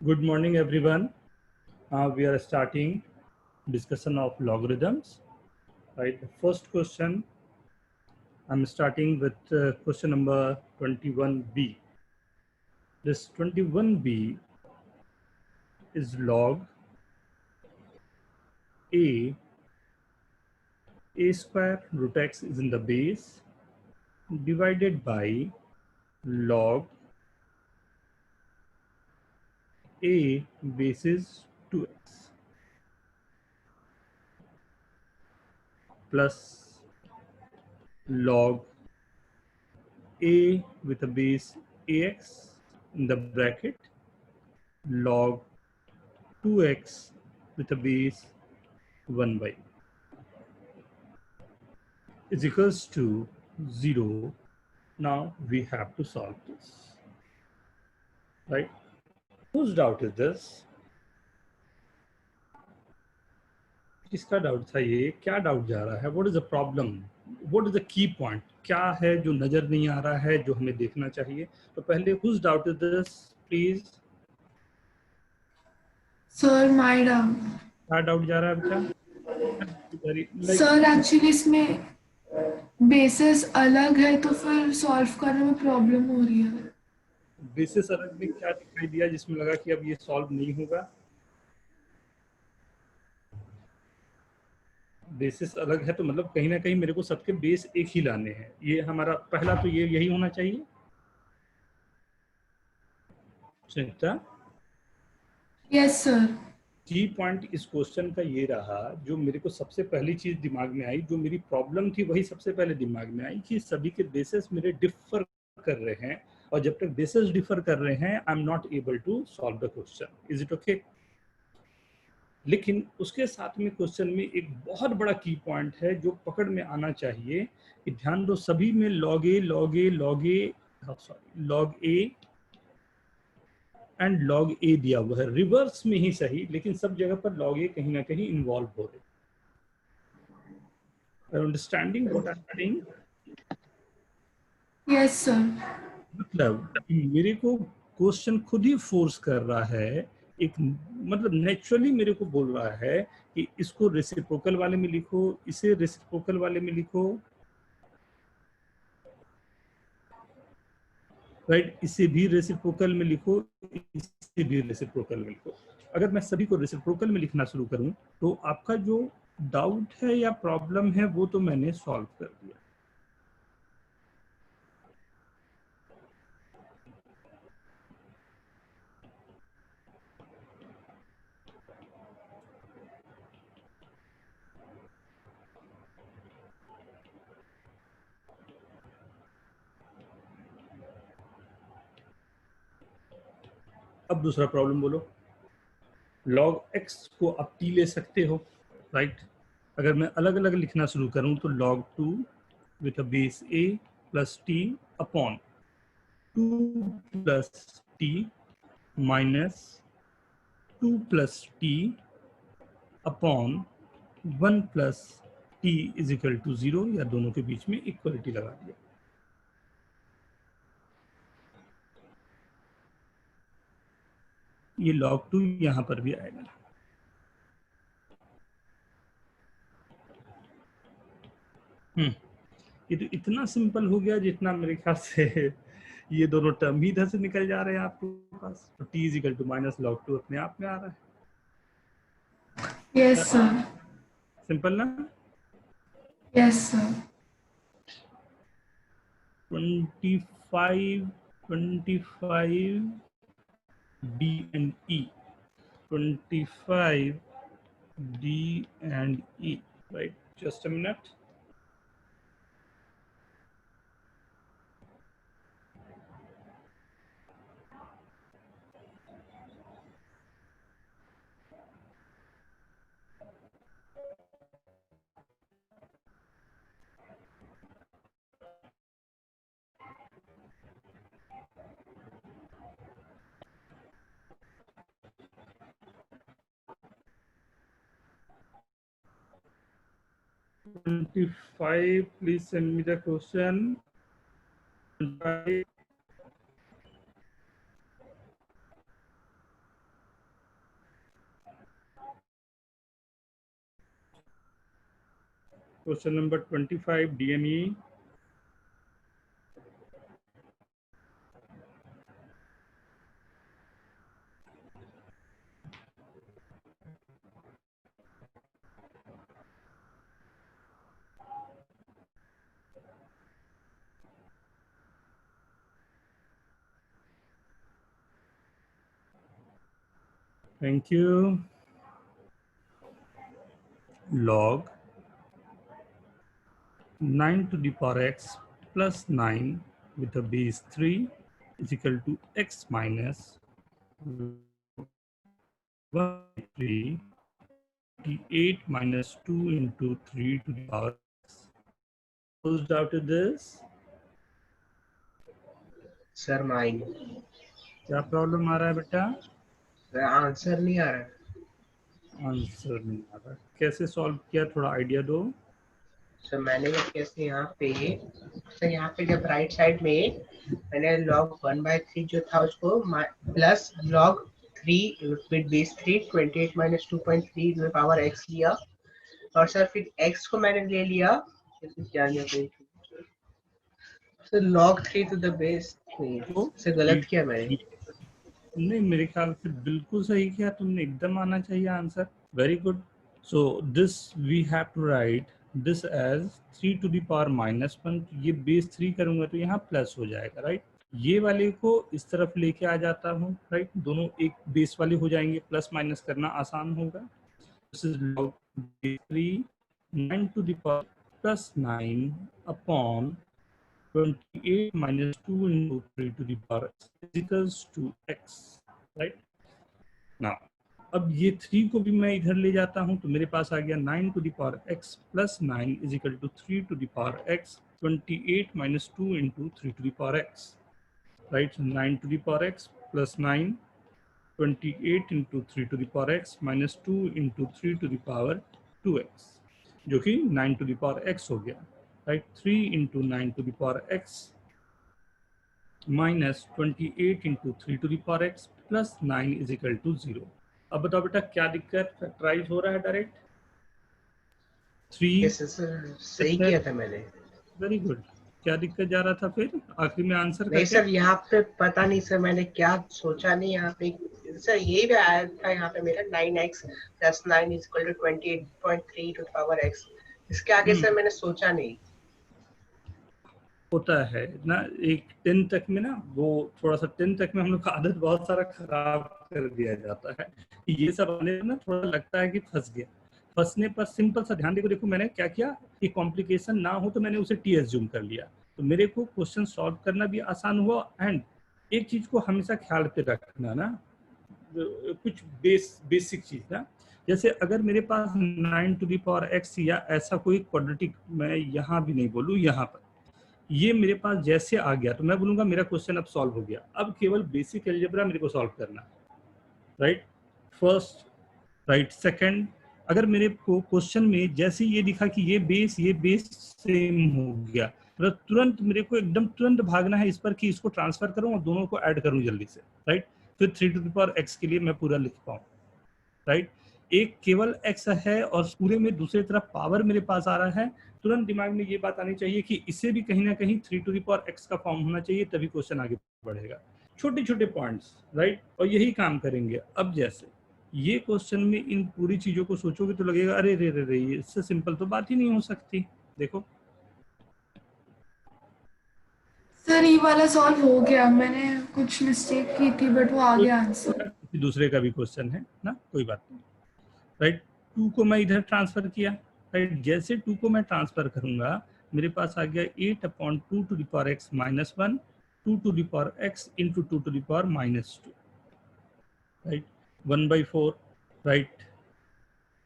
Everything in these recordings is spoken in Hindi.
Good morning, everyone. We are starting discussion of logarithms. Right. The first question, I'm starting with question number 21b. This 21b is log a square root x is in the base divided by log a basis 2x plus log a with a base ax in the bracket log 2x with a base 1 by is equals to 0. Now we have to solve this, right? Whose doubt is this? किसका डाउट था ये? क्या डाउट जा रहा है? What is the problem? What is the key point? क्या है जो नजर नहीं आ रहा है जो हमें देखना चाहिए? तो पहले whose doubt is this, please? Sir my doubt. क्या डाउट जा रहा है बच्चा? सर एक्चुअली इसमें बेसिस अलग है तो फिर सॉल्व करने में प्रॉब्लम हो रही है। बेसिस अलग में क्या दिखाई दिया जिसमें लगा कि अब ये सॉल्व नहीं होगा? बेसिस अलग है तो मतलब कहीं ना कहीं मेरे को सबके बेस एक ही लाने हैं। ये हमारा पहला तो ये यही होना चाहिए। चिंता यस सर। की पॉइंट इस क्वेश्चन का ये रहा, जो मेरे को सबसे पहली चीज दिमाग में आई, जो मेरी प्रॉब्लम थी वही सबसे पहले दिमाग में आई कि सभी के बेसिस मेरे डिफर कर रहे हैं और जब तक बेसिस डिफर कर रहे हैं I am not able to solve the question. Is it okay? लेकिन उसके साथ में क्वेश्चन में एक बहुत बड़ा की पॉइंट है जो पकड़ में आना चाहिए कि ध्यान दो, सभी में लॉग ए एंड लॉग ए दिया हुआ है, रिवर्स में ही सही, लेकिन सब जगह पर लॉग ए कहीं ना कहीं इन्वॉल्व हो रहे। Understanding what I am saying? Yes sir. मतलब मेरे को क्वेश्चन खुद ही फोर्स कर रहा है, एक मतलब नेचुरली मेरे को बोल रहा है कि इसको रेसिप्रोकल वाले में लिखो, इसे रेसिप्रोकल वाले में लिखो, राइट? इसे भी रेसिप्रोकल में लिखो, इसे भी रेसिप्रोकल में लिखो। अगर मैं सभी को रेसिप्रोकल में लिखना शुरू करूं तो आपका जो डाउट है या प्रॉब्लम है वो तो मैंने सॉल्व कर दिया। अब दूसरा प्रॉब्लम बोलो। लॉग एक्स को आप टी ले सकते हो, राइट? अगर मैं अलग अलग लिखना शुरू करूं तो log 2 with a base a plus t upon 2 plus t minus 2 plus t upon 1 plus t is equal to 0, या दोनों के बीच में इक्वलिटी लगा दिया। ये log 2 यहां पर भी आएगा। ये तो इतना सिंपल हो गया जितना मेरे ख्याल से ये दोनों टर्म ही इधर से निकल जा रहे हैं आपके पास। तो t is equal to minus log 2 अपने आप में आ रहा है। Yes sir. सिंपल ना? Yes sir. 25 d and e, 25 d and e, right? Just a minute. Twenty-five, please send me the question. 25 Question number 25, DNE. Thank you. Log 9 to the power x plus 9 with a base 3 is equal to x minus 1 3 8 minus 2 into 3 to the power x. Closed out to this. Sir mine क्या प्रॉब्लम आ रहा है बेटा? सर आंसर नहीं आ रहा। आंसर नहीं आ रहा, कैसे सॉल्व किया, थोड़ा आइडिया दो। सर मैंने कैसे यहाँ पे, सर यहाँ पे जब राइट साइड में मैंने log 1/3 जो था उसको plus log 3 with base 3 28 minus 2.3 में पावर x लिया, और सर फिर x को मैंने ले लिया, क्या लिया sir log 3 to the base 3 से गलत किया मैंने। नहीं, मेरे ख्याल से बिल्कुल सही किया तुमने, एकदम आना चाहिए answer. Very good. So this we have to write this as 3 to the power -1। ये बेस 3 करूंगा तो यहाँ प्लस हो जाएगा, राइट। ये वाले को इस तरफ लेके आ जाता हूँ, राइट। दोनों एक बेस वाले हो जाएंगे, प्लस माइनस करना आसान होगा। This is log 3 9 to the power +9 upon 28 minus 2 into 3 to the power x is equals to x, right? Now, अब ये 3 को भी मैं इधर ले जाता हूँ तो मेरे पास आ गया 9 to the power x plus 9 is equal to 3 to the power x 28 minus 2 into 3 to the power x, right? So 9 to the power x plus 9 28 into 3 to the power x minus 2 into 3 to the power 2x, जो कि 9 to the power x हो गया, right? 3 into 9 to the power x minus 28 into 3 to the power x plus 9 is equal to 0. अब बताओ बेटा क्या दिक्कत, फैक्टराइज हो रहा है डायरेक्ट 3। सही किया था मैंने। Very good. क्या दिक्कत जा रहा था फिर आखिर में आंसर नहीं करके? सर यहाँ पे पता नहीं सर, मैंने क्या सोचा नहीं यहाँ पे सर, यही भी आया था यहाँ पे मेरा 9x plus 9 is equal to 28.3 to the power x। इसके आगे सर मैंने सोचा नहीं। होता है ना, एक 10 तक में ना, वो थोड़ा सा 10 तक में हम लोग का आदत बहुत सारा खराब कर दिया जाता है। ये सब आने में ना थोड़ा लगता है कि फंस गया। फंसने पर सिंपल सा ध्यान देखो मैंने क्या किया कि कॉम्प्लिकेशन ना हो तो मैंने उसे टी एज्यूम कर लिया, तो मेरे को क्वेश्चन सॉल्व करना भी आसान हुआ। एंड एक चीज को हमेशा ख्याल पे रखना ना, कुछ बेसिक चीज ना, जैसे अगर मेरे पास 9 टू द पावर x या ऐसा कोई क्वाड्रेटिक, मैं यहाँ भी नहीं बोलूँ, यहाँ पर ये मेरे पास जैसे आ गया तो मैं बोलूंगा मेरा क्वेश्चन अब सॉल्व हो गया। अब केवल बेसिक अलजेब्रा मेरे को सॉल्व करना है, राइट। First, right. सेकंड, अगर मेरे को क्वेश्चन में जैसे ये दिखा कि ये बेस सेम हो गया, मतलब तुरंत मेरे को एकदम तुरंत भागना है इस पर कि इसको ट्रांसफर करूं और दोनों को ऐड करूं जल्दी से, राइट। फिर 3 टू द पावर x के लिए मैं पूरा लिख पाऊं, राइट। एक केवल x है और पूरे में दूसरी तरफ पावर मेरे पास आ रहा है, तुरंत दिमाग में ये बात आनी चाहिए कि इसे भी कहीं ना कहीं 3 टू द पावर x का फॉर्म होना चाहिए, तभी क्वेश्चन आगे बढ़ेगा। छोटे छोटे पॉइंट्स, राइट, और यही काम करेंगे। अब जैसे ये क्वेश्चन में इन पूरी चीजों को सोचोगे तो लगेगा अरे रे रे रे, इससे सिंपल तो बात ही नहीं हो सकती। देखो सर ये वाला सॉल्व हो गया, मैंने कुछ मिस्टेक की थी बट वो आ गया आंसर। दूसरे का भी क्वेश्चन है ना, कोई बात नहीं, राइट। 2 को मैं इधर ट्रांसफर किया, राइट। जैसे 2 को मैं ट्रांसफर करूंगा मेरे पास आ गया 8/2 to the power x minus 1 2 to the power x into 2 to the power -2, right. 1/4, right.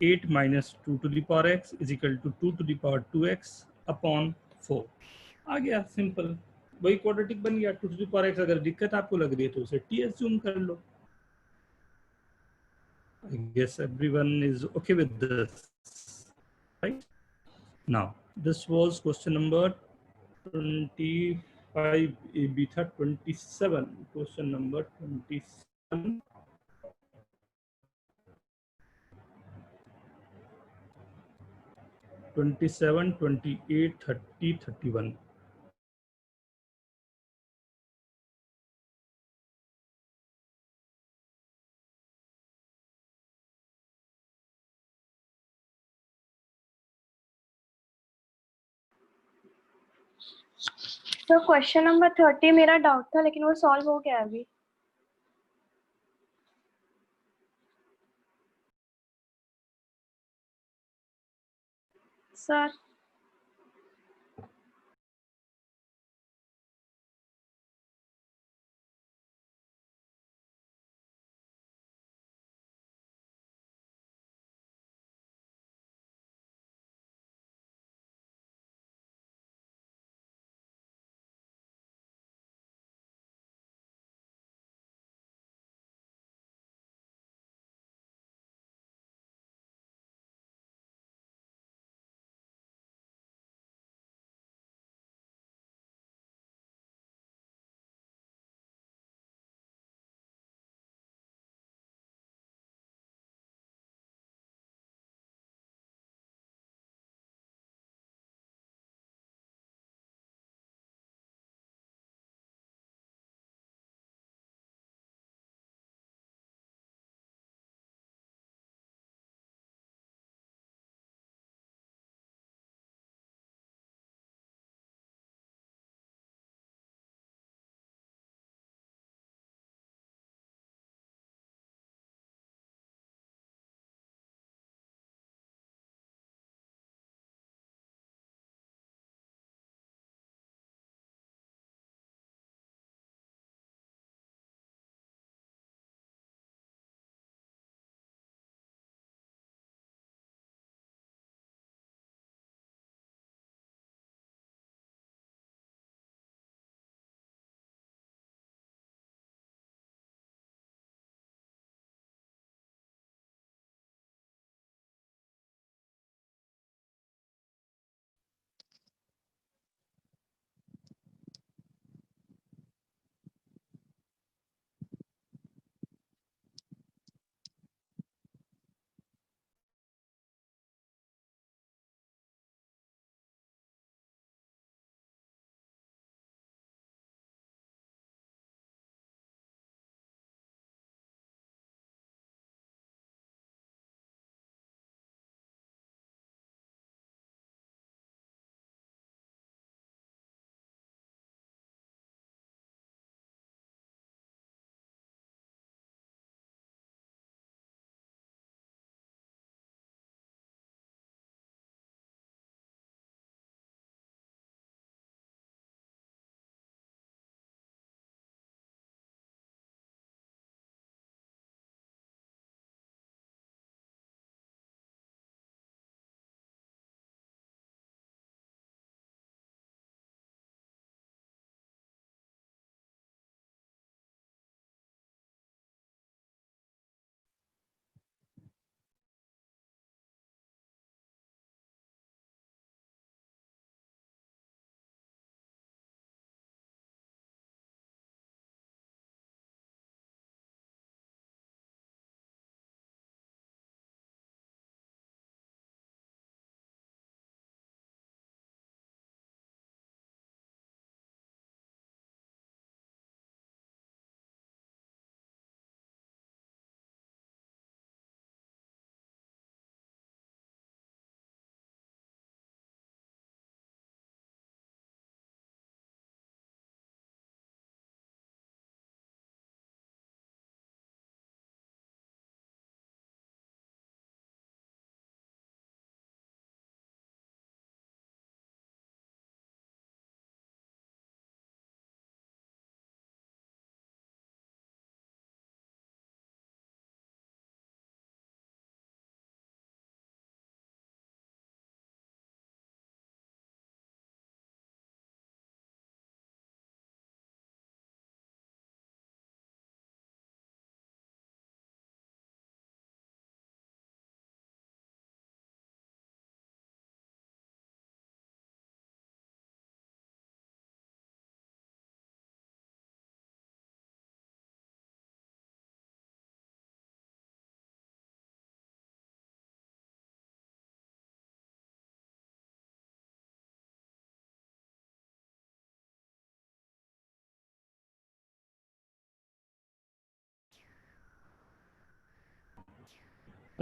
8 minus 2 to the power x is equal to 2 to the power 2x upon 4। आ गया सिंपल, वही क्वाड्रेटिक बन गया 2 to the power x। अगर दिक्कत आपको लग रही है तो उसे टी एज्यूम कर लो। I guess everyone is okay with this, right? Now, this was question number 25, beta 27, question number 27. 27, 28, 30, 31. तो क्वेश्चन नंबर 30 मेरा डाउट था, लेकिन वो सॉल्व हो गया अभी। Sir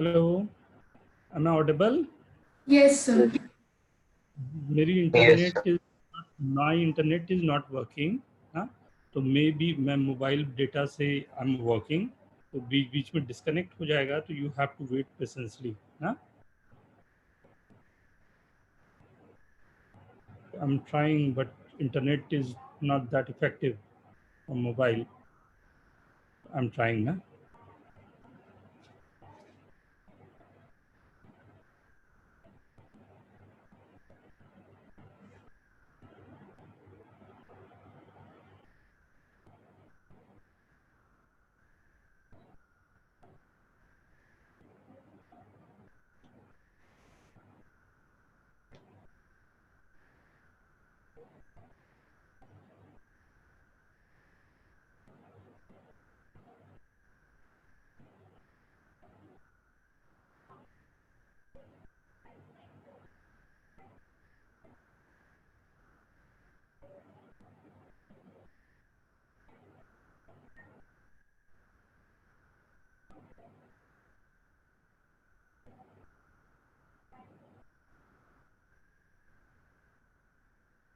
hello, am I audible? Yes, sir. मेरी internet my internet is not working. हाँ, तो मे बी मैं मोबाइल डेटा से आई एम वर्किंग, तो बीच बीच में डिस्कनेक्ट हो जाएगा, तो you have to wait patiently. हाँ, I am trying but internet is not that effective on mobile. I am trying ना।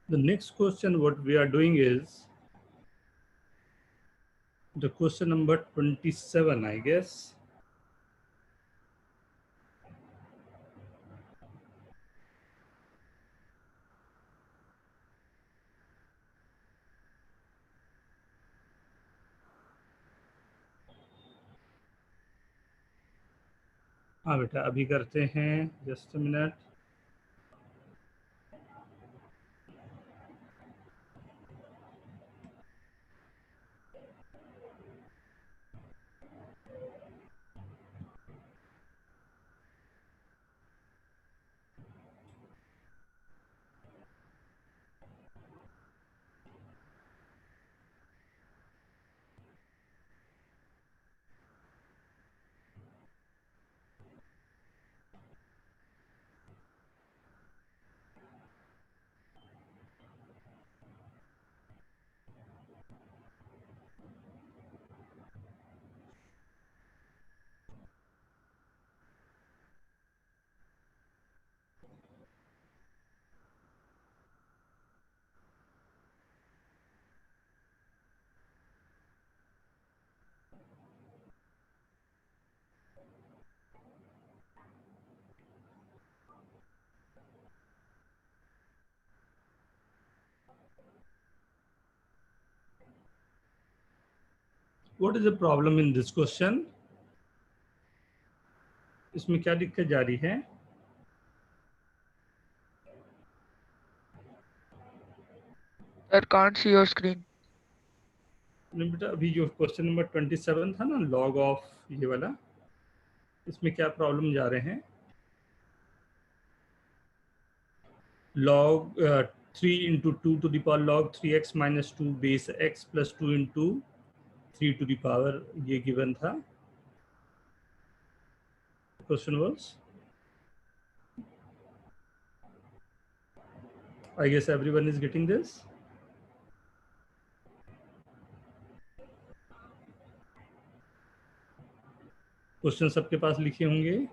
The next question what we are doing is the question number 27, I guess. हाँ बेटा, अभी करते हैं, just a minute. What is the problem in this question? इसमें क्या दिक्कत जा रही है? Sir, can't see your screen. नहीं बेटा, अभी जो क्वेश्चन नंबर 27 था ना, लॉग ऑफ ये वाला, इसमें क्या प्रॉब्लम जा रहे हैं? Log 3 into 2 to the power log 3x minus 2 base x plus 2 into 3 to the power, ये गिवन था। Question was, I guess everyone is getting this. Question सबके पास लिखे होंगे।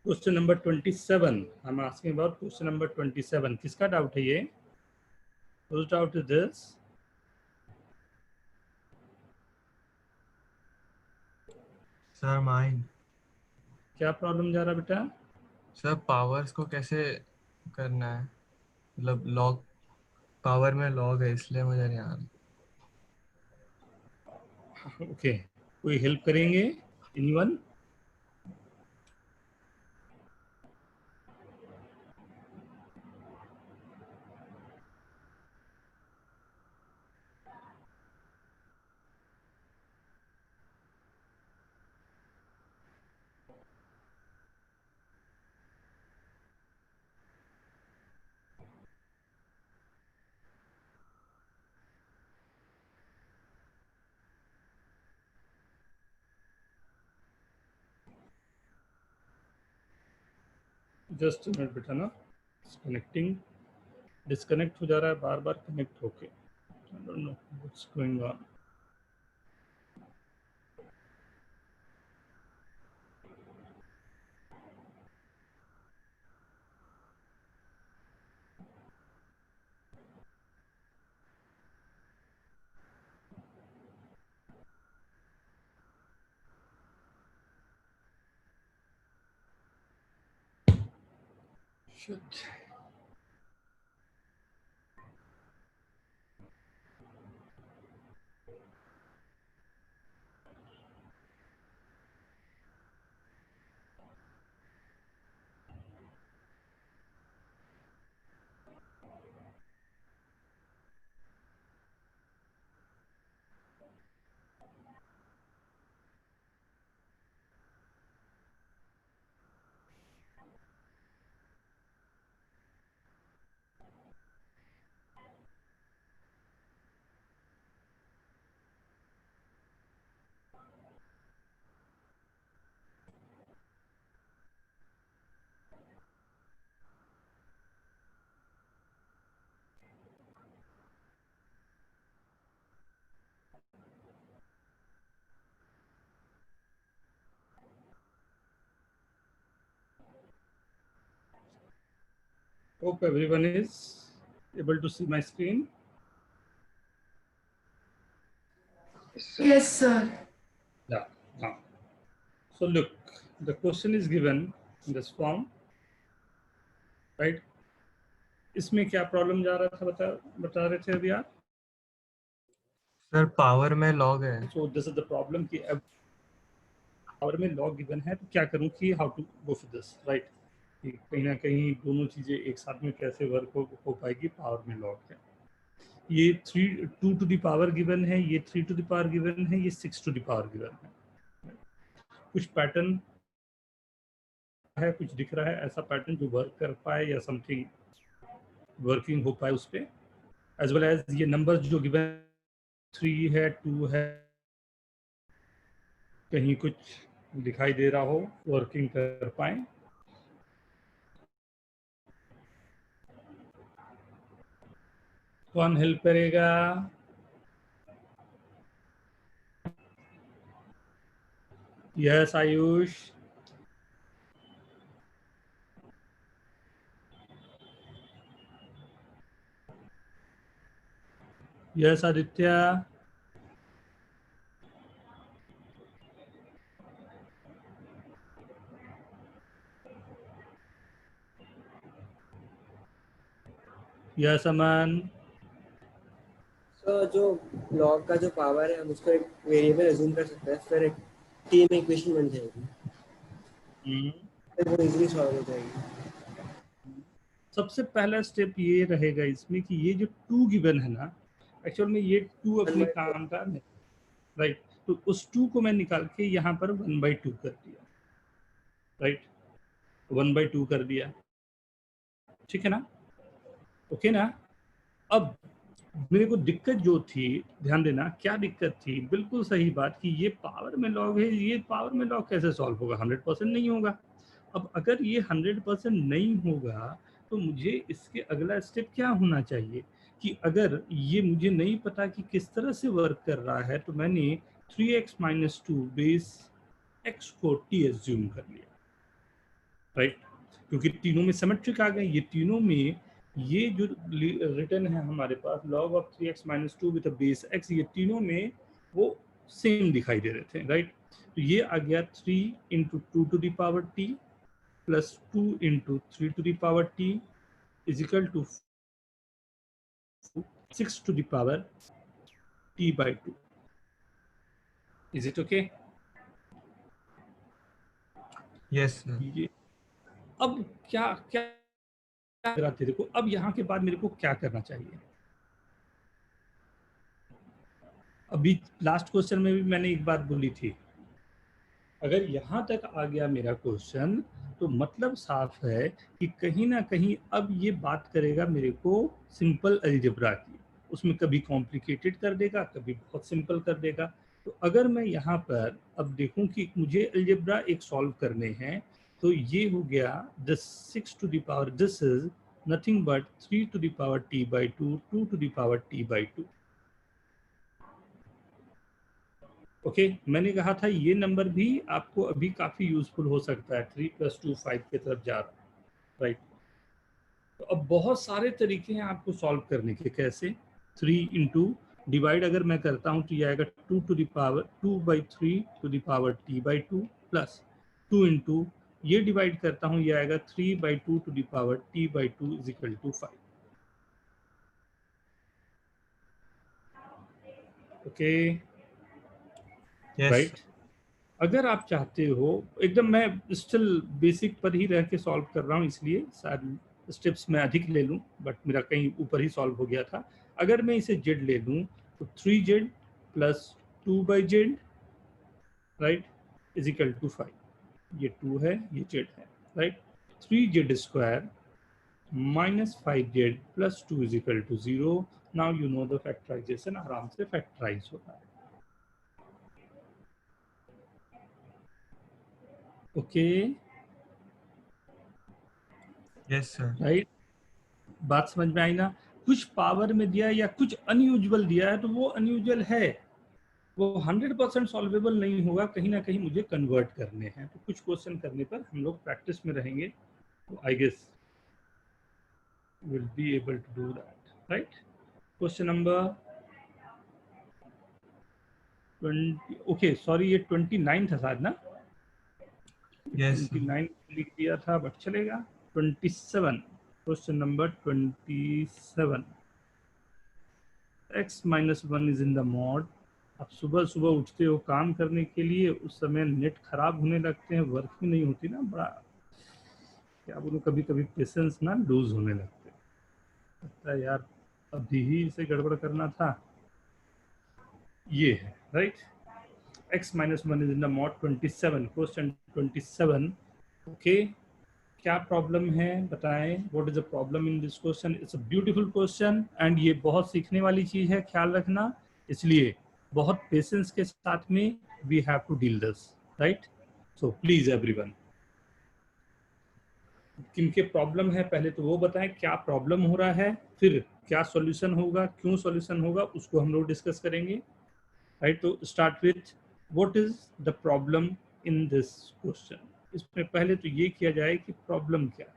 Question number 27, I am asking about question number 27। किसका डाउट है ये? Whose doubt is this? Sir mine. क्या प्रॉब्लम जा रहा बेटा? सर पावर्स को कैसे करना है, मतलब लॉग, पावर में लॉग है इसलिए मुझे नहीं आ रहा। ओके, कोई हेल्प करेंगे? एनीवन? जस्ट मिनट बेटा ना, कनेक्टिंग, डिस्कनेक्ट हो जा रहा है बार बार कनेक्ट होके, I don't know what's going on. Shit. Hope everyone is able to see my screen. Yes, sir. Yeah. Now, so look, the question is given in this form, right? इसमें क्या प्रॉब्लम जा रहा था बता रहे थे अभी आप? सर पावर में लॉग है। So this is the problem कि अब पावर में लॉग गिवन है तो क्या करूं कि how to go for this, right? कि कहीं ना कहीं दोनों चीजें एक साथ में कैसे वर्क हो पाएगी, पावर में लॉग है। ये 2 टू द पावर गिवन है, ये 3 टू द पावर गिवन है, ये 6 टू द पावर गिवन है। कुछ पैटर्न है, कुछ दिख रहा है ऐसा पैटर्न जो वर्क कर पाए या समथिंग वर्किंग हो पाए उस पर, एज वेल एज ये नंबर जो गिवन 3 है 2 है, कहीं कुछ दिखाई दे रहा हो वर्किंग कर पाए। कौन हेल्प करेगा? Yes Ayush, yes Aditya, yes Aman. तो जो लॉग का जो पावर है हम उसको एक वेरिएबल अज्यूम कर सकते हैं, फिर एक टी में इक्वेशन बन जाएगी, फिर वो इजीली सॉल्व हो जाएगी। सबसे पहला स्टेप ये रहेगा इसमें कि ये जो 2 गिवन है ना, एक्चुअल में ये 2 अपने काम का नहीं, राइट? तो उस 2 को मैं निकाल के यहाँ पर 1/2 कर दिया, राइट? 1/2 कर दिया, ठीक है ना? ओके ना? अब मेरे को दिक्कत जो थी, ध्यान देना क्या दिक्कत थी, बिल्कुल सही बात कि ये पावर में लॉग है, ये पावर में लॉग कैसे सॉल्व होगा? 100% नहीं होगा। अब अगर ये 100% नहीं होगा तो मुझे इसके अगला स्टेप क्या होना चाहिए कि अगर ये मुझे नहीं पता कि किस तरह से वर्क कर रहा है, तो मैंने 3x - 2 बेस x को t एज्यूम कर लिया, राइट? क्योंकि तीनों में सिमेट्रिक आ गए, ये तीनों में ये जो रिटर्न है हमारे पास log of 3x - 2 with base x, ये तीनों में वो सेम दिखाई दे रहे थे, राइट? तो ये आ गया 3 × 2 to the power t plus 2 × 3 to the power t is equal to 6 to the power t/2। Is it okay? Yes ये अब क्या क्या तेरे को, अब यहाँ के बाद मेरे को क्या करना चाहिए? अभी लास्ट क्वेश्चन में भी मैंने एक बात बोली थी, अगर यहाँ तक आ गया मेरा क्वेश्चन तो मतलब साफ है कि कहीं ना कहीं अब ये बात करेगा मेरे को सिंपल अलजेब्रा की, उसमें कभी कॉम्प्लिकेटेड कर देगा, कभी बहुत सिंपल कर देगा। तो अगर मैं यहाँ पर अब देखूं कि मुझे अलजेब्रा एक सॉल्व करने हैं, तो ये हो गया this 6 to the power, this is nothing but 3 to the power t by 2, 2 to the power t by 2. Okay मैंने कहा था ये नंबर भी आपको अभी काफी यूजफुल हो सकता है, 3 + 2 5 की तरफ जा रहा है, राइट. तो अब बहुत सारे तरीके हैं आपको सॉल्व करने के. कैसे? 3 इंटू डिवाइड अगर मैं करता हूँ तो ये आएगा 2 to the power 2/3 to the power t by 2 plus 2 into ये डिवाइड करता हूँ, ये आएगा 3/2 to the power t by 2 is equal to 5. Okay right. अगर आप चाहते हो एकदम, मैं स्टिल बेसिक पर ही रह के सॉल्व कर रहा हूँ इसलिए शायद स्टेप्स में अधिक ले लूँ, बट मेरा कहीं ऊपर ही सॉल्व हो गया था. अगर मैं इसे z ले लूँ तो 3z plus 2/z right is equal to 5. ये 2 है, ये z है, right. 3z square minus 5z plus 2 is equal to 0. Now you know the factorization, आराम से फैक्टराइज होता है. Okay yes sir. राइट. बात समझ में आई ना? कुछ पावर में दिया है या कुछ अनयूजुअल दिया है तो वो अनयूजुअल है, वो 100% सॉल्वेबल नहीं होगा, कहीं ना कहीं मुझे कन्वर्ट करने हैं. तो कुछ क्वेश्चन करने पर हम लोग प्रैक्टिस में रहेंगे, तो I guess will be able to do that, right. Question number 20. Okay sorry, ये 29 था शायद ना? यस 29 लिख दिया था बट चलेगा. 27, question number 27. x - 1 is in the mod. आप सुबह सुबह उठते हो काम करने के लिए, उस समय नेट खराब होने लगते हैं, वर्किंग नहीं होती ना, बड़ा क्या बोलूं, कभी कभी पेशेंस ना लूज होने लगते हैं. लगता है यार अभी ही इसे गड़बड़ करना था. ये है right. x - 1 is in the mod 27, question 27. Okay क्या प्रॉब्लम है बताएं. What is the problem in this question? It's a beautiful question and ये बहुत सीखने वाली चीज है, ख्याल रखना. इसलिए बहुत पेशेंस के साथ में we have to deal this, right. So please everyone, किनके प्रॉब्लम है पहले तो वो बताएं क्या प्रॉब्लम हो रहा है, फिर क्या सॉल्यूशन होगा, क्यों सॉल्यूशन होगा, उसको हम लोग डिस्कस करेंगे, राइट. तो start with what is the problem in this question. इसमें पहले तो ये किया जाए कि प्रॉब्लम क्या है.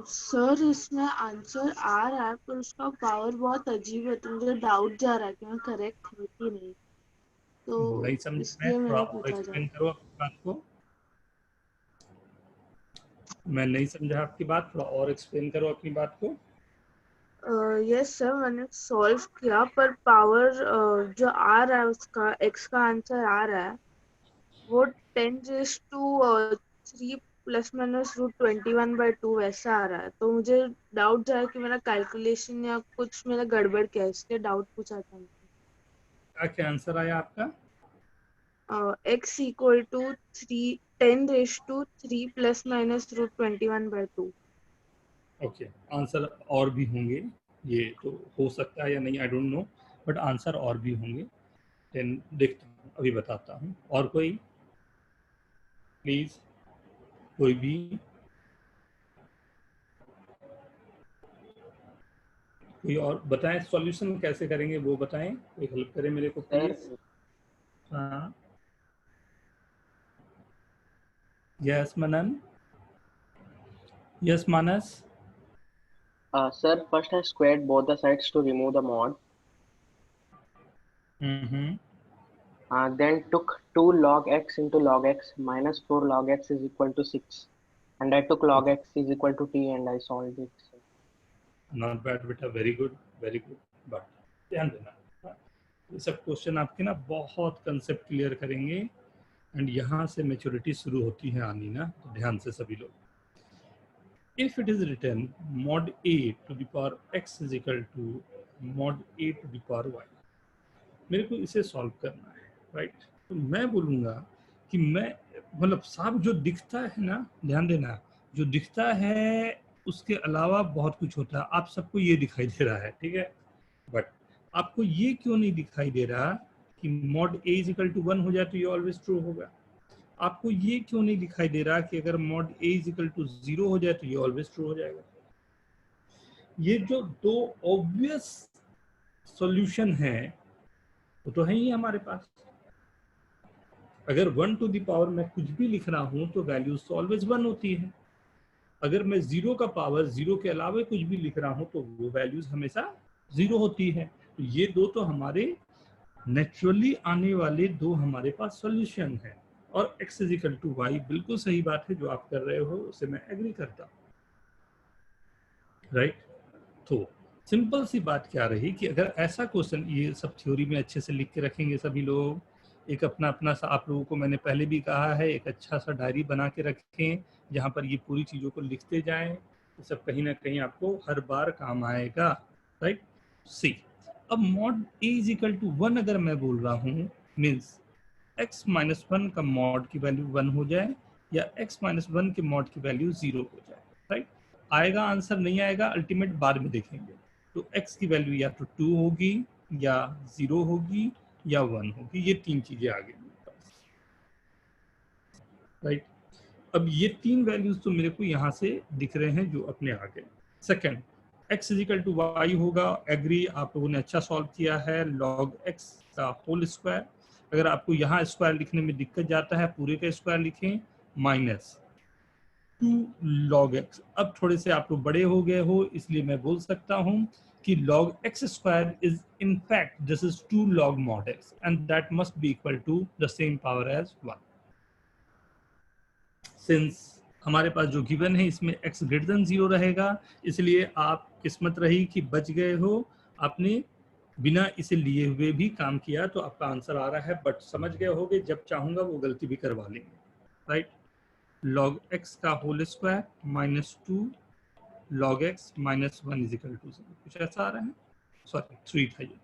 सर इसमें आंसर आ रहा है पर उसका पावर बहुत अजीब है, तो मुझे डाउट जा रहा है कि मैं करेक्ट हूँ कि नहीं, तो नहीं समझ इसलिए में, थोड़ा मैंने और पूछा एक्सप्लेन था. करो आपकी बात को. मैं नहीं समझा आपकी बात, थोड़ा और एक्सप्लेन करो अपनी बात को. यस सर, मैंने सॉल्व किया पर पावर जो आ रहा है उसका एक्स का आंसर आ रहा है वो 10⁻³ ±√21/2 वैसा आ रहा है. तो मुझे डाउट जा रहा है कि मेरा कैलकुलेशन या कुछ मेरा गड़बड़ क्या है, इसलिए डाउट पूछा था. क्या आंसर आया आपका? x = 10⁻³ ±√21/2. ओके आंसर और भी होंगे, ये तो हो सकता है या नहीं I don't know, but answer और भी होंगे. देखता हूँ, अभी बताता हूँ. और कोई प्लीज, कोई भी, कोई और बताएं सॉल्यूशन कैसे करेंगे वो बताएं, कोई हेल्प करें मेरे को प्लीज. हाँ yes Manan. Yes Manas. Sir, first I squared both the sides to remove the mod. Then took 2 log x into log x minus 4 log x is equal to 6. And I took log x is equal to t and I solved it. Not bad बेटा, very good very good. But ध्यान देना, ये सब क्वेश्चन आपके ना बहुत कंसेप्ट क्लियर करेंगे एंड यहाँ से मैच्योरिटी शुरू होती है आनी ना, तो ध्यान से सभी लोग. If it is written mod a to the power x is equal to mod a to the power y, मेरे को इसे सॉल्व करना है, राइट. तो मैं बोलूँगा कि मैं मतलब साफ जो दिखता है ना, ध्यान देना, जो दिखता है उसके अलावा बहुत कुछ होता है. आप सबको ये दिखाई दे रहा है, ठीक है, बट आपको ये क्यों नहीं दिखाई दे रहा कि mod a is equal to 1 हो जाए तो ये ऑलवेज ट्रू होगा? आपको ये क्यों नहीं दिखाई दे रहा कि अगर mod a is equal to 0 हो जाए तो ये ऑलवेज ट्रू हो जाएगा? ये जो दो ऑब्वियस सॉल्यूशन है वो तो है ही हमारे पास। अगर 1 टू द पावर मैं कुछ भी लिख रहा हूं तो वैल्यूज तो ऑलवेज 1 होती है। अगर मैं 0 का पावर 0 के अलावा कुछ भी लिख रहा हूं तो वो वैल्यूज हमेशा 0 होती है। तो ये दो तो हमारे नेचुरली आने वाले दो हमारे पास सॉल्यूशन है। और x is equal to Y बिल्कुल सही बात है जो आप कर रहे हो, उससे मैं एग्री करता हूँ, राइट। तो सिंपल सी बात क्या रही कि अगर ऐसा क्वेश्चन, ये सब थ्योरी में अच्छे से लिख के रखेंगे सभी लोग, एक अपना अपना सा, आप लोगों को मैंने पहले भी कहा है, एक अच्छा सा डायरी बना के रखें जहाँ पर ये पूरी चीज़ों को लिखते जाएं। ये सब कहीं ना कहीं आपको हर बार काम आएगा, राइट। सी, अब mod a is equal to 1 अगर मैं बोल रहा हूँ, मीन्स x माइनस 1 का मॉड की वैल्यू 1 हो जाए या x माइनस 1 के मॉड की वैल्यू 0 हो जाए, राइट। आएगा आंसर, नहीं आएगा अल्टीमेट बाद में देखेंगे। तो x की वैल्यू या तो 2 होगी या 0 होगी या 1 होगी, ये तीन चीजें आ गई, राइट। अब ये तीन वैल्यूज तो मेरे को यहाँ से दिख रहे हैं जो अपने आ गए। Second, x is equal to Y होगा, एग्री, आप लोगों ने अच्छा सॉल्व किया है। लॉग x का होल स्क्वायर, अगर आपको यहाँ स्क्वायर लिखने में दिक्कत जाता है पूरे का स्क्वायर लिखें, माइनस 2 log x। अब थोड़े से आप लोग बड़े हो गए हो इसलिए मैं बोल सकता हूँ कि log x square is in fact this is 2 log mod x and that must be equal to the same power as 1। Since हमारे पास जो गिवन है इसमें x ग्रेटर देन 0 रहेगा, इसलिए आप किस्मत रही कि बच गए हो, आपने बिना इसे लिए हुए भी काम किया तो आपका आंसर आ रहा है। बट समझ गए होगे, जब चाहूंगा वो गलती भी करवा लेंगे, राइट। log x का whole square minus 2 log x minus 1 is equal to 0, कुछ ऐसा आ रहा है, सॉरी 3 था ये,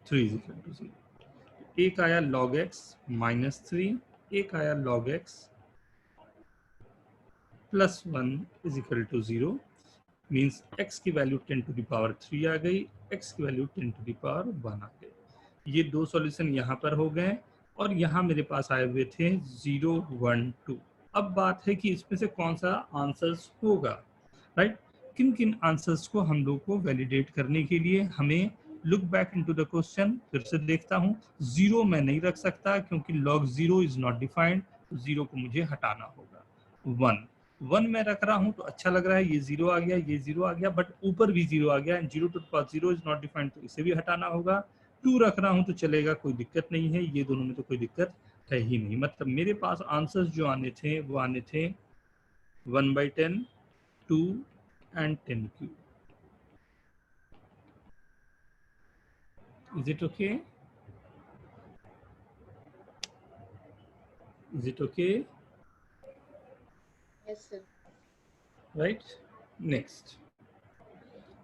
3 इज इक्वल टू 0। एक आया log x माइनस 3, एक आया log x plus 1 is equal to 0, means x की वैल्यू 10 टू द पावर 3 आ गई, x की वैल्यू 10 टू द पावर 1 आ गई। ये दो सॉल्यूशन यहाँ पर हो गए और यहाँ मेरे पास आए हुए थे 0 1 2। अब बात है कि इसमें से कौन सा आंसर्स होगा, राइट। किन किन आंसर्स को हम लोग को वैलिडेट करने के लिए हमें look back into the question, फिर से देखता हूँ। 0 मैं नहीं रख सकता क्योंकि log 0 इज नॉट डिफाइंड, तो 0 को मुझे हटाना होगा। 1 मैं रख रहा हूँ तो अच्छा लग रहा है, ये 0 आ गया, ये 0 आ गया, बट ऊपर भी 0 आ गया, 0 to the power 0 is not defined, तो इसे भी हटाना होगा। 2 रख रहा हूँ तो चलेगा, कोई दिक्कत नहीं है, ये दोनों में तो कोई दिक्कत है ही नहीं। मतलब मेरे पास आंसर्स जो आने थे वो आने थे 1/10, 2 and 10 cube। Is it okay? Is it okay? Yes, sir. Right? Next.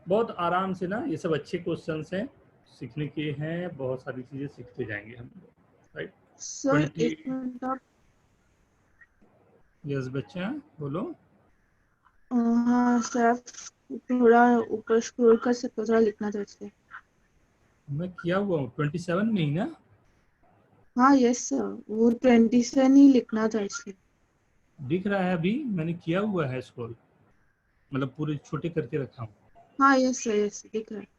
बहुत आराम से ना, ये सब अच्छे क्वेश्चंस हैं, सीखने के हैं, बहुत सारी चीजें सीखते जाएंगे हम लोग, राइट। सर एक मिनट आप, यस बच्चा बोलो। हाँ सर, थोड़ा ऊपर स्क्रॉल कर सकते हो, थोड़ा लिखना था इसलिए। मैं किया हुआ हूँ 27 में ही ना। हाँ यस सर, वो 20 से नहीं लिखना था इसलिए। दिख रहा है अभी, मैंने किया हुआ है स्क्रॉल, मतलब पूरे छोटे करके रखा हूँ। हाँ यस सर, यस दिख रहा है।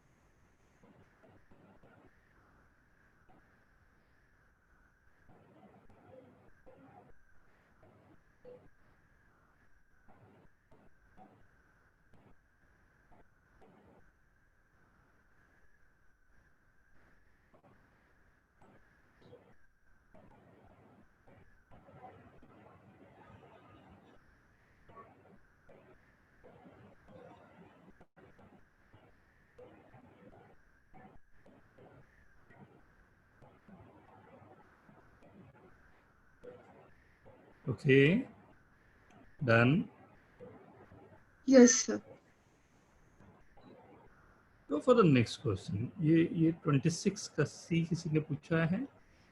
Okay done. Yes sir. तो फॉर द नेक्स्ट क्वेश्चन, ये 26 का सी किसी ने पूछा है।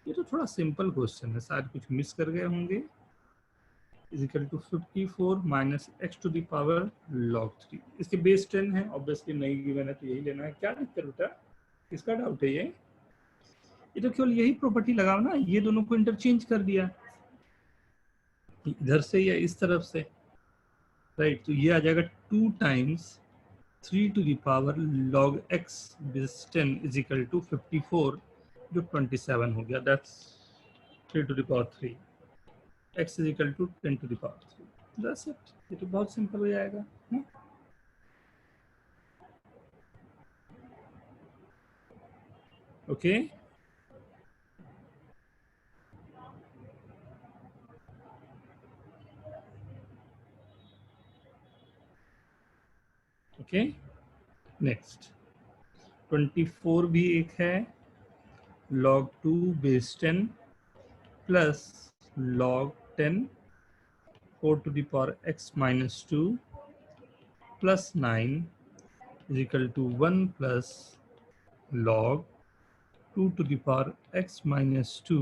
ये तो थोड़ा सिंपल क्वेश्चन है, शायद कुछ मिस कर गए होंगे। Is equal to 54 minus X to the power log 3। इसके बेस 10 है, ऑब्वियसली नहीं गिवन है तो यही लेना है। क्या दिक्कत बेटा, किसका डाउट है ये तो केवल यही प्रॉपर्टी लगाओ ना, ये दोनों को इंटरचेंज कर दिया इधर से या इस तरफ से, राइट। तो ये आ जाएगा 2 times 3 to the power log X base 10 is equal to 54 जो 27 हो गया, that's 3 to the power 3, x is equal to 10 to the power 3. That's it. ये तो बहुत सिंपल हो जाएगा ना? Okay. Okay. Next. 24 भी एक है, log 2 base 10 plus log 10 4 to the power x minus 2 plus 9 is equal to 1 plus log 2 to the power x minus 2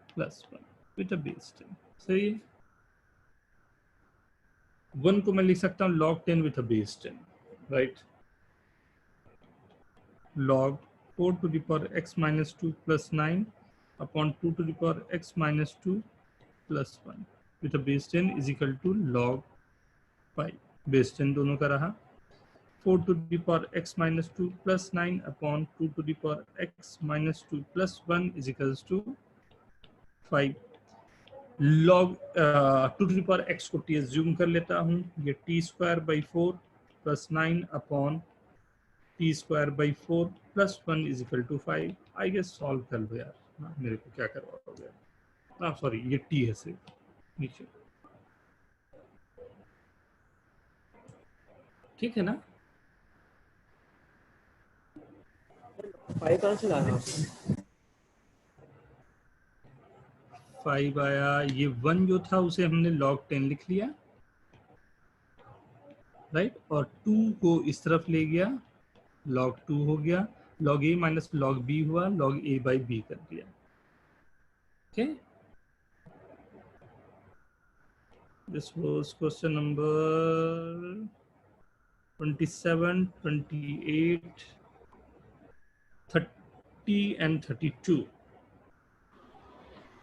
plus 1 with a base 10. सही है। 1 को मैं लिख सकता हूँ log 10 with a base 10, right? Log 4 to the power x minus 2 plus 9 upon 2 to the power x minus 2 plus 1 with a base 10 is equal to log 5. Base 10 दोनों का रहा। 4 to the power x minus 2 plus 9 upon 2 to the power x minus 2 plus 1 is equals to 5. log 2 to the power x को t assume कर लेता हूँ, ये t square by 4 plus 9 upon t square by 4 plus 1 is equal to 5. I guess solve कर लो यार, हाँ, मेरे को क्या करवाओगे? हाँ सॉरी, ये t है सिर्फ नीचे, ठीक है ना? 5 कहाँ से ला रहा हूँ? 5 आया, ये 1 जो था उसे हमने log 10 लिख लिया, राइट, और 2 को इस तरफ ले गया, log 2 हो गया, log a minus log b हुआ, log a by b कर दिया, okay. This was question number 27, 28, 30 and 32।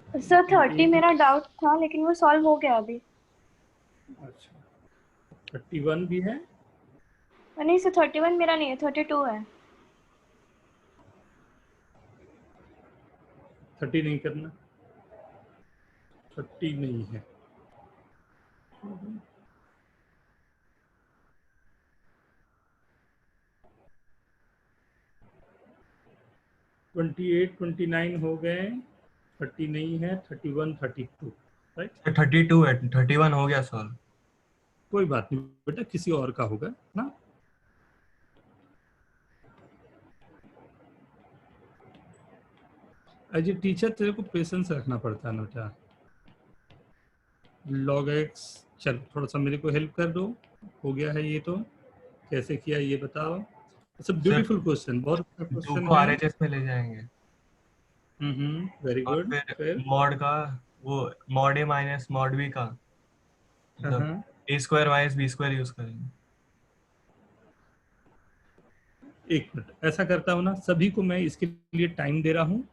Sir 30 मेरा डाउट था लेकिन वो सॉल्व हो गया अभी। अच्छा, 31 भी है? नहीं सर 31 मेरा नहीं है, 32 है। 30 नहीं करना, 30 नहीं है। ट्वेंटी 29 हो गए, 30 नहीं है, 31, 32, राइट। 32 है, 31 हो गया सॉल्व। कोई बात नहीं बेटा, किसी और का होगा ना। एज ए टीचर तेरे को पेशेंस रखना पड़ता है ना बेटा। log x, चल थोड़ा सा मेरे को हेल्प कर दो, हो गया है ये तो, कैसे किया ये बताओ। इट्स अ ब्यूटीफुल क्वेश्चन, बहुत अच्छा क्वेश्चन को है। आरएचएस में ले जाएंगे। वेरी और गुड। फिर मॉड का वो mod A minus mod B का मतलब A square minus B square use करेंगे। एक मिनट, ऐसा करता हूँ ना, सभी को मैं इसके लिए टाइम दे रहा हूँ,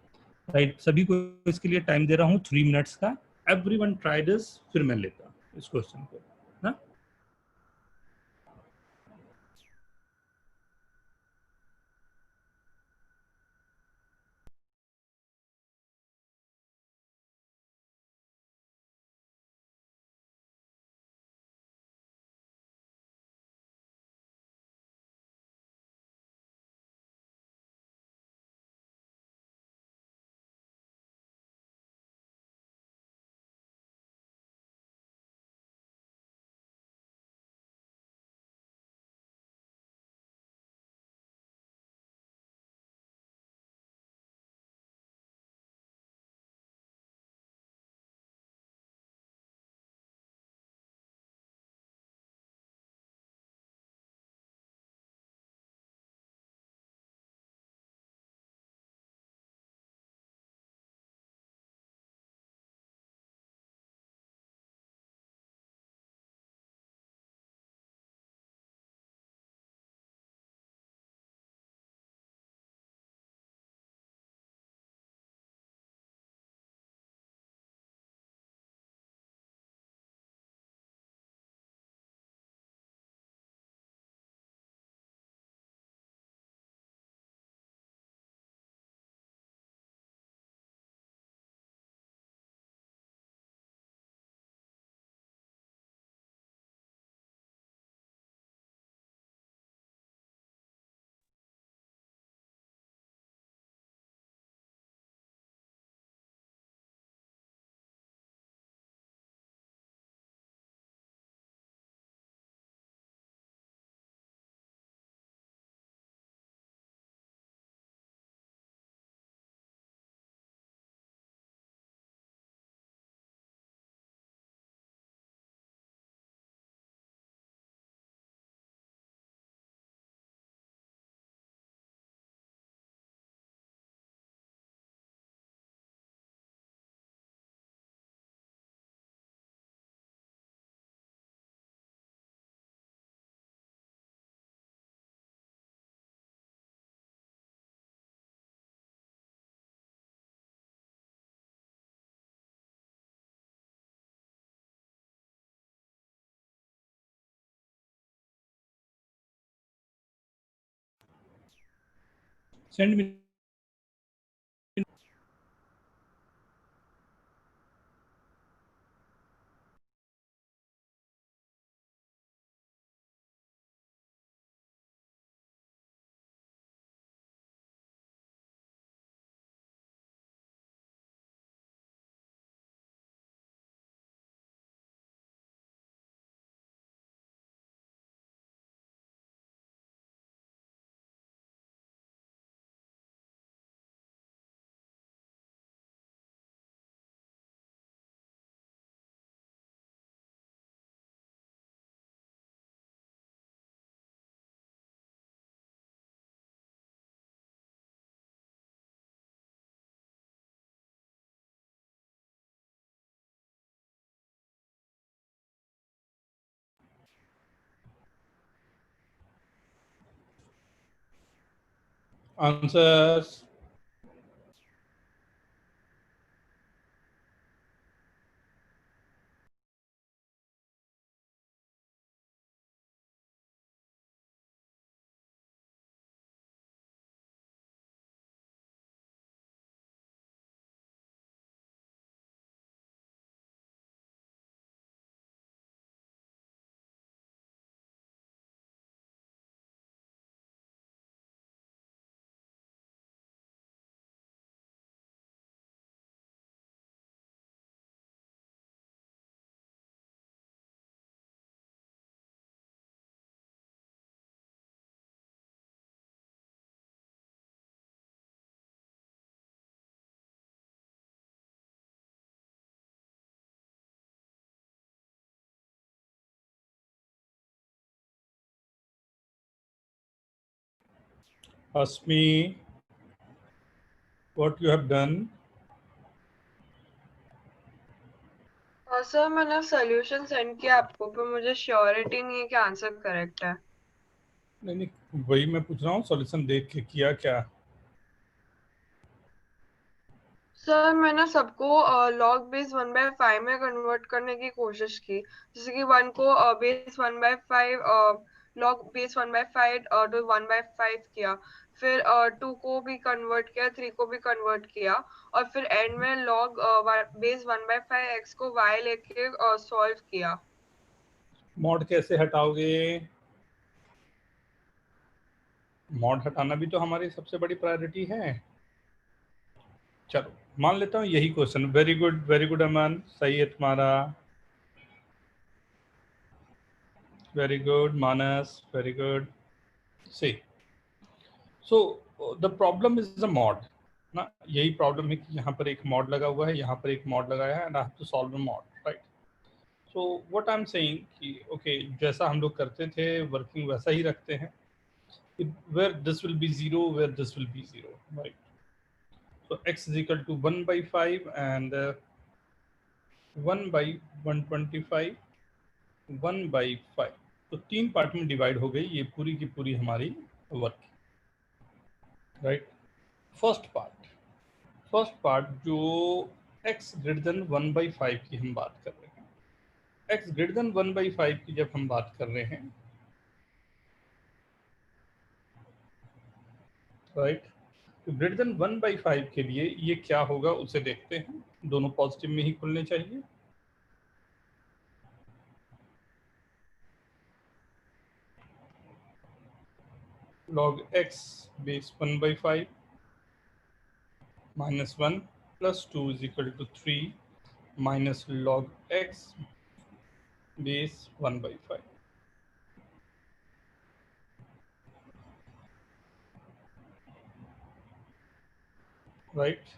राइट, सभी को इसके लिए टाइम दे रहा हूँ 3 मिनट्स का। एवरीवन ट्राई दिस, फिर मैं लेता हूँ इस क्वेश्चन को ना। Send me answers. Hasmi, what you have done? Sir मैंने सोल्यूशन सेंड किया आपको, पर मुझे श्योरिटी नहीं है कि आंसर करेक्ट है। नहीं नहीं, वही मैं पूछ रहा हूँ, सॉल्यूशन देख के किया क्या? सर मैंने सबको लॉग बेस 1/5 में कन्वर्ट करने की कोशिश की, जैसे कि 1 को बेस 1/5 लॉग बेस 1/5 तो 1/5 किया, फिर 2 को भी कन्वर्ट किया, 3 को भी कन्वर्ट किया, और फिर एंड में लॉग बेस 1/5 x को y लेके सॉल्व किया। मॉड कैसे हटाओगे? मॉड हटाना भी तो हमारी सबसे बड़ी प्रायोरिटी है। चलो मान लेता हूँ यही क्वेश्चन। वेरी गुड अमन, सही है तुम्हारा। Very good Manas, very good. See so the problem is the mod ना, यही प्रॉब्लम है कि यहाँ पर एक मॉड लगा हुआ है, यहाँ पर एक मॉड लगाया है, and I have to solve the mod, right? So what I am saying कि ओके, जैसा हम लोग करते थे वर्किंग वैसा ही रखते हैं, where this will be 0, where this will be 0, right? So x is equal to 1/5 and 1/125, 1/5। तो 3 पार्ट में डिवाइड हो गई ये पूरी की पूरी हमारी वर्क, राइट? फर्स्ट पार्ट जो x ग्रेटर देन 1/5 की हम बात कर रहे हैं, x ग्रेटर देन 1/5 की जब हम बात कर रहे हैं, राइट, तो ग्रेटर देन 1/5 के लिए ये क्या होगा उसे देखते हैं। दोनों पॉजिटिव में ही खुलने चाहिए। log x base 1/5 minus 1 plus 2 is equal to 3 minus log x base 1/5, right?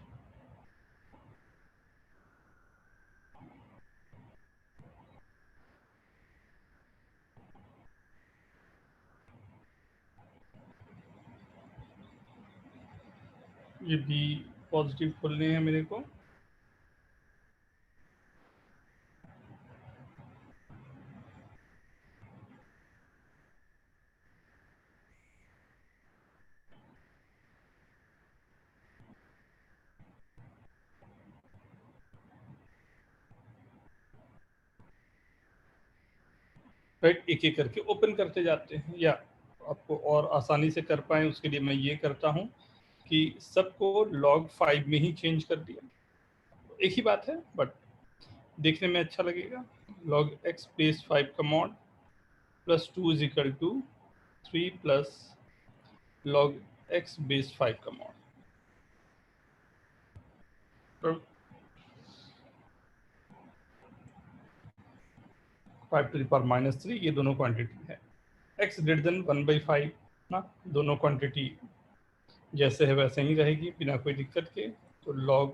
ये भी पॉजिटिव खुलने हैं मेरे को। राइट, एक एक करके ओपन करते जाते हैं, या आपको और आसानी से कर पाए उसके लिए मैं ये करता हूँ कि सबको log 5 में ही चेंज कर दिया। एक ही बात है बट देखने में अच्छा लगेगा। log x बेस 5 का mod plus 2 is equal to 3 plus log x base 5 का मॉड। 5 to the power -3 ये दोनों क्वांटिटी है। x ग्रेटर देन 1/5 ना, दोनों क्वांटिटी जैसे है वैसे ही रहेगी बिना कोई दिक्कत के। तो log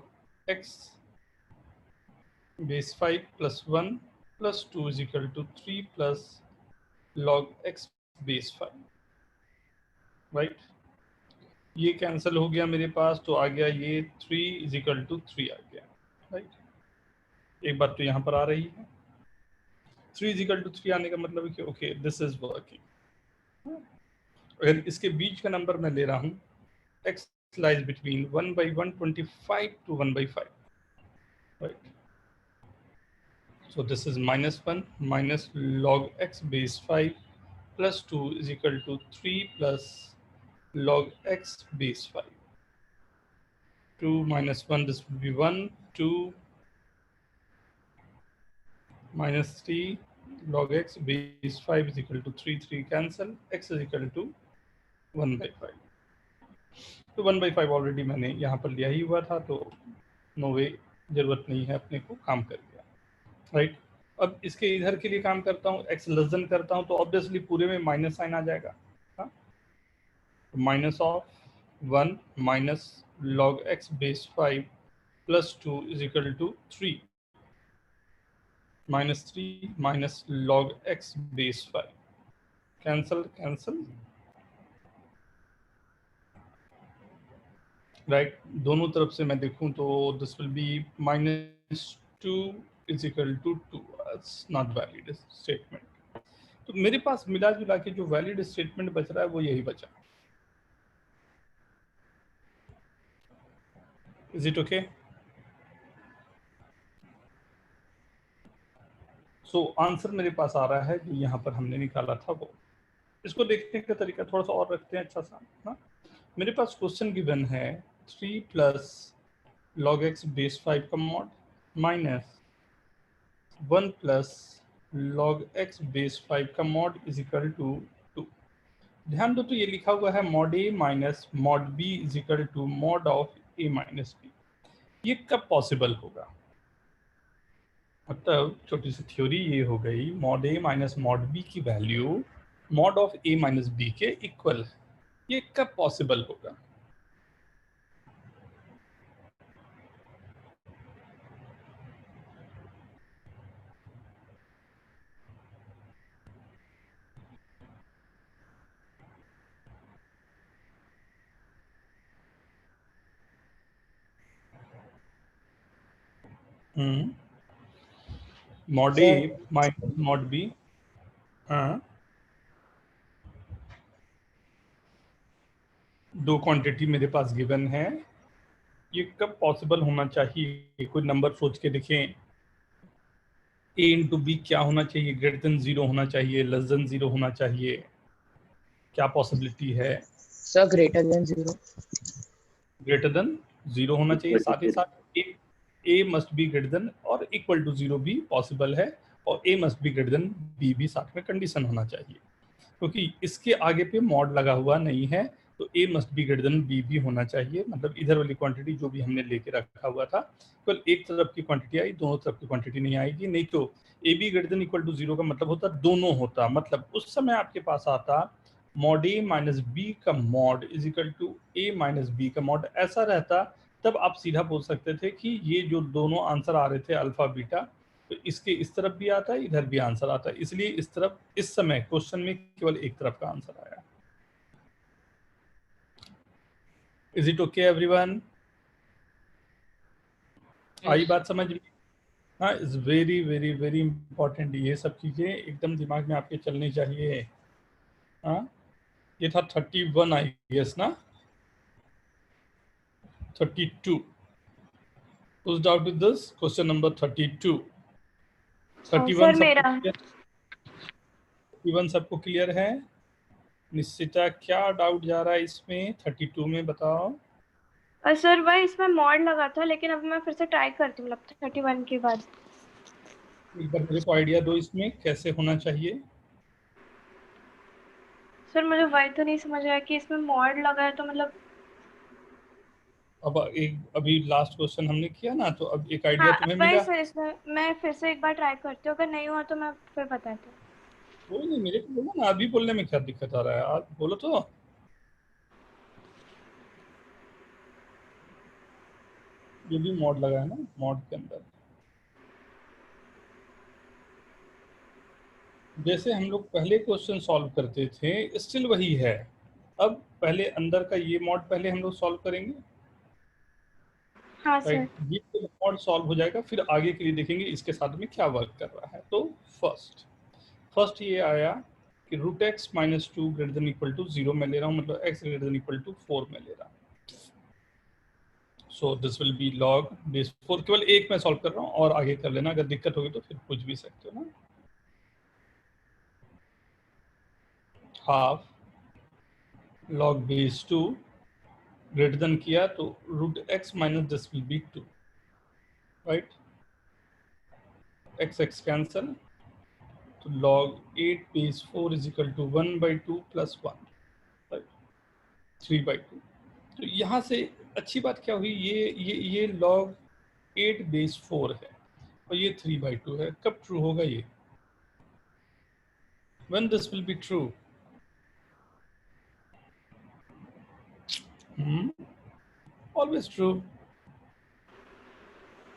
x base 5 plus 1 plus 2 is equal to 3 plus log x base 5, right. ये कैंसिल हो गया मेरे पास, तो आ गया ये 3 इज इक्वल टू 3 आ गया, राइट। एक बात तो यहाँ पर आ रही है, 3 इज इक्वल टू 3 आने का मतलब है कि ओके दिस इज वर्किंग। अगर इसके बीच का नंबर मैं ले रहा हूँ, x lies between 1/125 to 1/5, right? So this is -1 minus log x base 5 plus 2 is equal to 3 plus log x base 5. 2 minus 1, this will be 1, 2 minus 3 log x base 5 is equal to 3, 3 cancel, x is equal to 1/5. तो 1/5 ऑलरेडी मैंने यहाँ पर लिया ही हुआ था, तो नो वे जरूरत नहीं है, अपने को काम कर गया, राइट। अब इसके इधर के लिए काम करता हूँ, x लेस देन करता हूँ, तो ऑब्वियसली पूरे में माइनस साइन आ जाएगा। Minus of 1 minus log x base 5 plus 2 is equal to 3 minus 3 minus log x base 5, cancel cancel, right. दोनों तरफ से मैं देखूं तो this will be -2 is equal to 2, not valid statement. तो मेरे पास मिला जुला के जो वैलिड स्टेटमेंट बच रहा है वो यही बचा। Is it okay? So answer मेरे पास आ रहा है जो यहाँ पर हमने निकाला था वो। इसको देखने का तरीका थोड़ा सा और रखते हैं अच्छा सा ना। मेरे पास क्वेश्चन गिवन है 3 प्लस log x बेस 5 का mod minus 1 plus log x base 5 का मॉड इज इक्वल टू 2। ध्यान दो तो ये लिखा हुआ है mod a minus mod b is equal to mod of a minus b। ये कब पॉसिबल होगा? मतलब छोटी सी थ्योरी ये हो गई, mod a minus mod b की value mod of a minus b के इक्वल है। ये कब पॉसिबल होगा? Mod A minus mod B, हाँ, दो क्वांटिटी मेरे पास गिवन है। ये कब पॉसिबल होना चाहिए? कोई नंबर सोच के देखें। a इंटू बी क्या होना चाहिए? ग्रेटर देन 0 होना चाहिए, लेस देन 0 होना चाहिए? क्या पॉसिबिलिटी है? Sir greater than 0। Greater than 0 होना चाहिए। साथ ही साथ a must be greater then और इक्वल टू 0 भी पॉसिबल है, और a must be greater then b भी साथ में कंडीशन होना चाहिए, क्योंकि इसके आगे पे मॉड लगा हुआ नहीं है, तो a must be greater then b भी होना चाहिए। मतलब इधर वाली क्वांटिटी जो भी हमने लेके रखा हुआ था, केवल एक तरफ की क्वांटिटी आई, दोनों तरफ की क्वांटिटी नहीं आएगी। नहीं तो a b greater than equal to 0 का मतलब होता दोनों होता। मतलब उस समय आपके पास आता मॉड a माइनस बी का mod is equal to a minus b का मॉड, ऐसा रहता। तब आप सीधा बोल सकते थे कि ये जो दोनों आंसर आ रहे थे अल्फा बीटा, तो इसके इस तरफ भी आता है, इधर भी आंसर आता है। इसलिए इस तरफ इस समय क्वेश्चन में केवल एक तरफ का आंसर आया। Is it okay everyone? आई बात समझ में? हाँ, is very very very important. ये सब चीजें एकदम दिमाग में आपके चलनी चाहिए। हाँ, ये था 31 आई गेस ना, 32। Who's doubt with this? Question number 32. 31 सबको क्लियर है? निश्चिता क्या डाउट जा रहा है इसमें? 32 में बताओ। और सर भाई इसमें मॉड लगा था, लेकिन अब मैं फिर से ट्राई करती हूँ, मतलब 31 के बाद। एक बार मेरे को आइडिया दो इसमें कैसे होना चाहिए। सर मुझे वही तो नहीं समझ आया कि इसमें मॉड लगा है तो मतलब। अब एक अभी लास्ट क्वेश्चन हमने किया ना, तो अब एक आइडिया हाँ तुम्हें भाई मिला। सर, इसमें मैं फिर से एक बार ट्राई करती हूँ, अगर नहीं हुआ तो मैं फिर बताती हूँ। कोई नहीं, मेरे को बोलो ना, अभी बोलने में क्या दिक्कत आ रहा है, आप बोलो तो। ये भी मॉड लगा है ना, मॉड के अंदर जैसे हम लोग पहले क्वेश्चन सॉल्व करते थे स्टिल वही है। अब पहले अंदर का ये मॉड पहले हम लोग सॉल्व करेंगे, हाँ सर। राइट। ये मॉड सॉल्व हो जाएगा, फिर आगे के लिए देखेंगे इसके साथ में क्या वर्क कर रहा है। तो फर्स्ट ये आया कि root x minus two greater than equal to 0 में ले रहा हूँ, मतलब x greater than equal to 4 में ले रहा हूँ। So this will be log base 4। केवल एक में सॉल्व कर रहा हूँ, और आगे कर लेना, अगर दिक्कत होगी तो फिर पूछ भी सकते हो ना। Half log base 2 greater than किया तो root x minus this will be 2, right. X cancel, तो log 8 base 4 is equal to 1/2 plus 1, right? 3/2। तो यहाँ से अच्छी बात क्या हुई, ये log 8 base 4 है और ये 3/2 है। कब ट्रू होगा ये? When this will be true? Always true.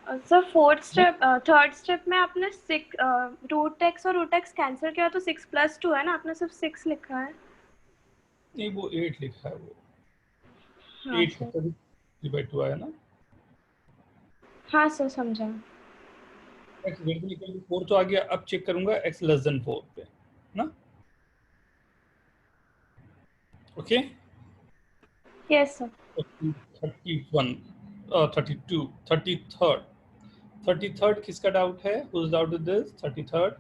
Sir fourth step, third step में आपने रूट एक्स और रूट एक्स कैंसिल किया तो 6+2 है ना, आपने सिर्फ 6 लिखा है। नहीं, वो 8 लिखा है, वो हाँ 8 है सर। तभी 3/2 आया ना। हाँ सर, समझा। x greater than equal to 4 तो आ गया। अब चेक करूंगा x लेस देन 4 पे ना। Okay, yes sir. 31 32 33rd किसका डाउट है? Whose doubt is this? 33rd।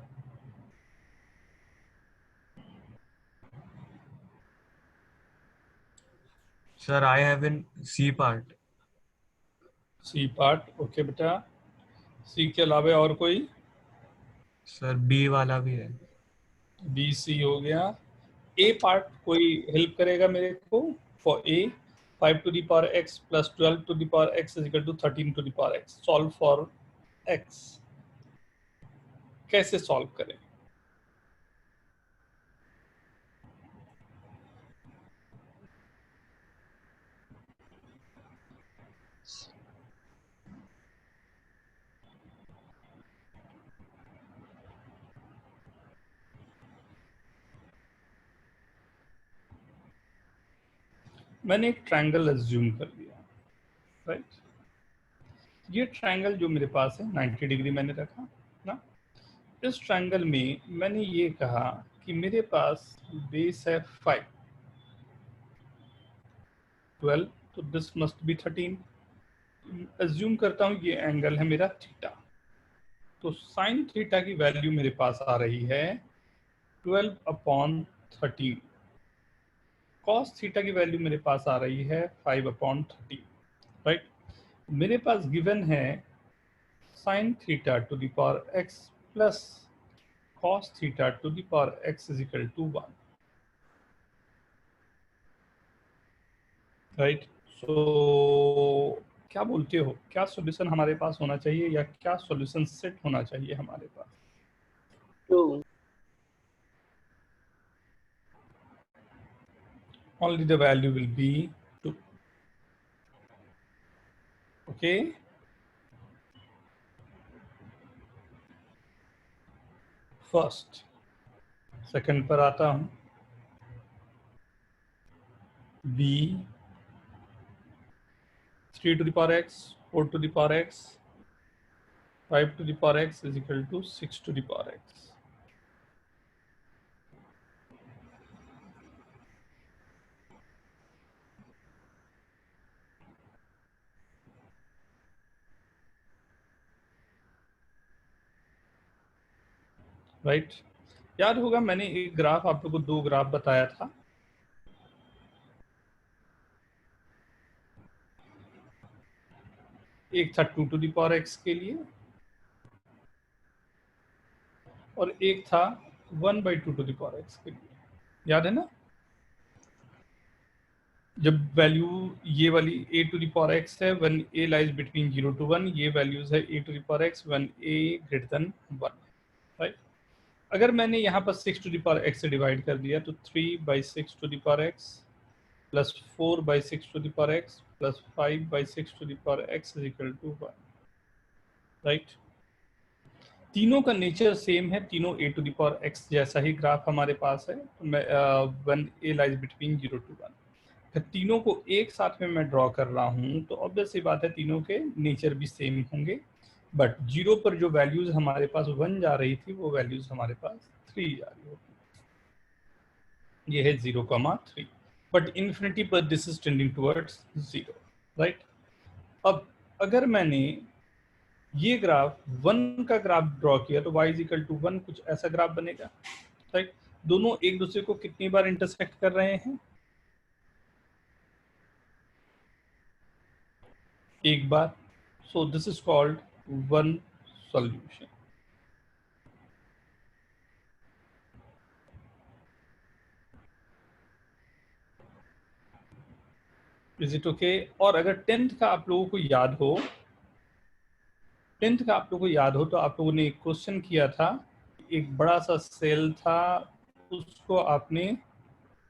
Sir, I have in C part. C part, okay बेटा। सी के अलावा और कोई? सर B वाला भी है। बी सी हो गया। ए पार्ट कोई हेल्प करेगा मेरे को? For a 5 to the power x plus 12 to the power x is equal to 13 to the power x। Solve for x कैसे सॉल्व करें? मैंने एक ट्रायंगल एज्यूम कर लिया, राइट। ये ट्रायंगल जो मेरे पास है 90 डिग्री मैंने रखा ना। इस ट्रायंगल में मैंने ये कहा कि मेरे पास बेस है 5, 12, तो दिस मस्ट बी 13। एज्यूम करता हूँ ये एंगल है मेरा थीटा, तो साइन थीटा की वैल्यू मेरे पास आ रही है 12/13। कॉस थीटा की वैल्यू मेरे पास आ रही है 5/13, राइट। मेरे पास गिवन है sine theta to the power X plus cos theta to the power X is equal to 1, right. So क्या बोलते हो, क्या सॉल्यूशन हमारे पास होना चाहिए, या क्या सॉल्यूशन सेट होना चाहिए हमारे पास? True. Only the value will be 2, okay। First, second पर आता हूं। b 3 to the power x, 4 to the power x, 5 to the power x is equal to 6 to the power x, right. याद होगा मैंने एक ग्राफ आप लोगों को 2 ग्राफ बताया था। एक था 2 टू द पावर x के लिए और एक था 1/2 टू द पावर x के लिए, याद है ना? जब वैल्यू ये वाली a to the power x है when a lies between 0 to 1, ये वैल्यूज है a to the power x when a greater than 1, right? अगर मैंने यहाँ पर 6 टू द पावर x से डिवाइड कर दिया तो 3/6 to the power x plus 4/6 to the power x plus 5/6 to the power x is equal to 1, right? तीनों का नेचर सेम है, तीनों a to the power x जैसा ही ग्राफ हमारे पास है when a lies between 0 to 1। फिर तीनों को एक साथ में मैं ड्रॉ कर रहा हूँ तो ऑब्वियस सी बात है तीनों के नेचर भी सेम होंगे, बट 0 पर जो वैल्यूज हमारे पास 1 जा रही थी वो वैल्यूज हमारे पास 3 जा रही होगी। ये है 0,3, बट इन्फिनिटी पर this is tending towards 0, right? अब अगर मैंने ये ग्राफ 1 का ग्राफ ड्रॉ किया तो y इज इक्वल टू 1 कुछ ऐसा ग्राफ बनेगा, राइट? दोनों एक दूसरे को कितनी बार इंटरसेक्ट कर रहे हैं? एक बार। So this is called one solution. Is it okay? और अगर 10th का आप लोगों को याद हो, 10th का आप लोगों को याद हो तो आप लोगों ने एक क्वेश्चन किया था, एक बड़ा सा सेल था उसको आपने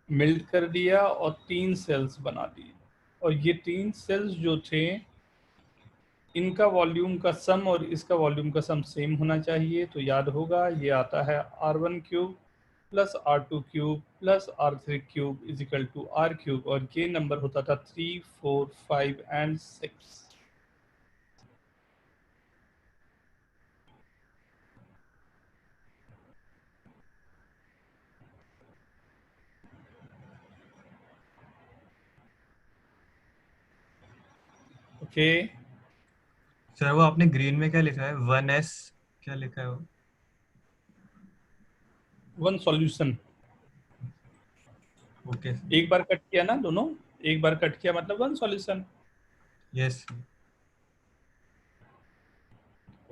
मेल्ट कर दिया और 3 सेल्स बना दिए, और ये 3 सेल्स जो थे इनका वॉल्यूम का सम और इसका वॉल्यूम का सम सेम होना चाहिए। तो याद होगा ये आता है r1 cube plus r2 cube plus r3 cube is equal to r cube, और ये नंबर होता था 3, 4, 5 एंड 6। ओके, सर वो आपने ग्रीन में क्या लिखा है? 1s क्या लिखा है वो? One solution. ओके एक बार कट किया ना दोनों, एक बार कट किया मतलब one solution. Yes.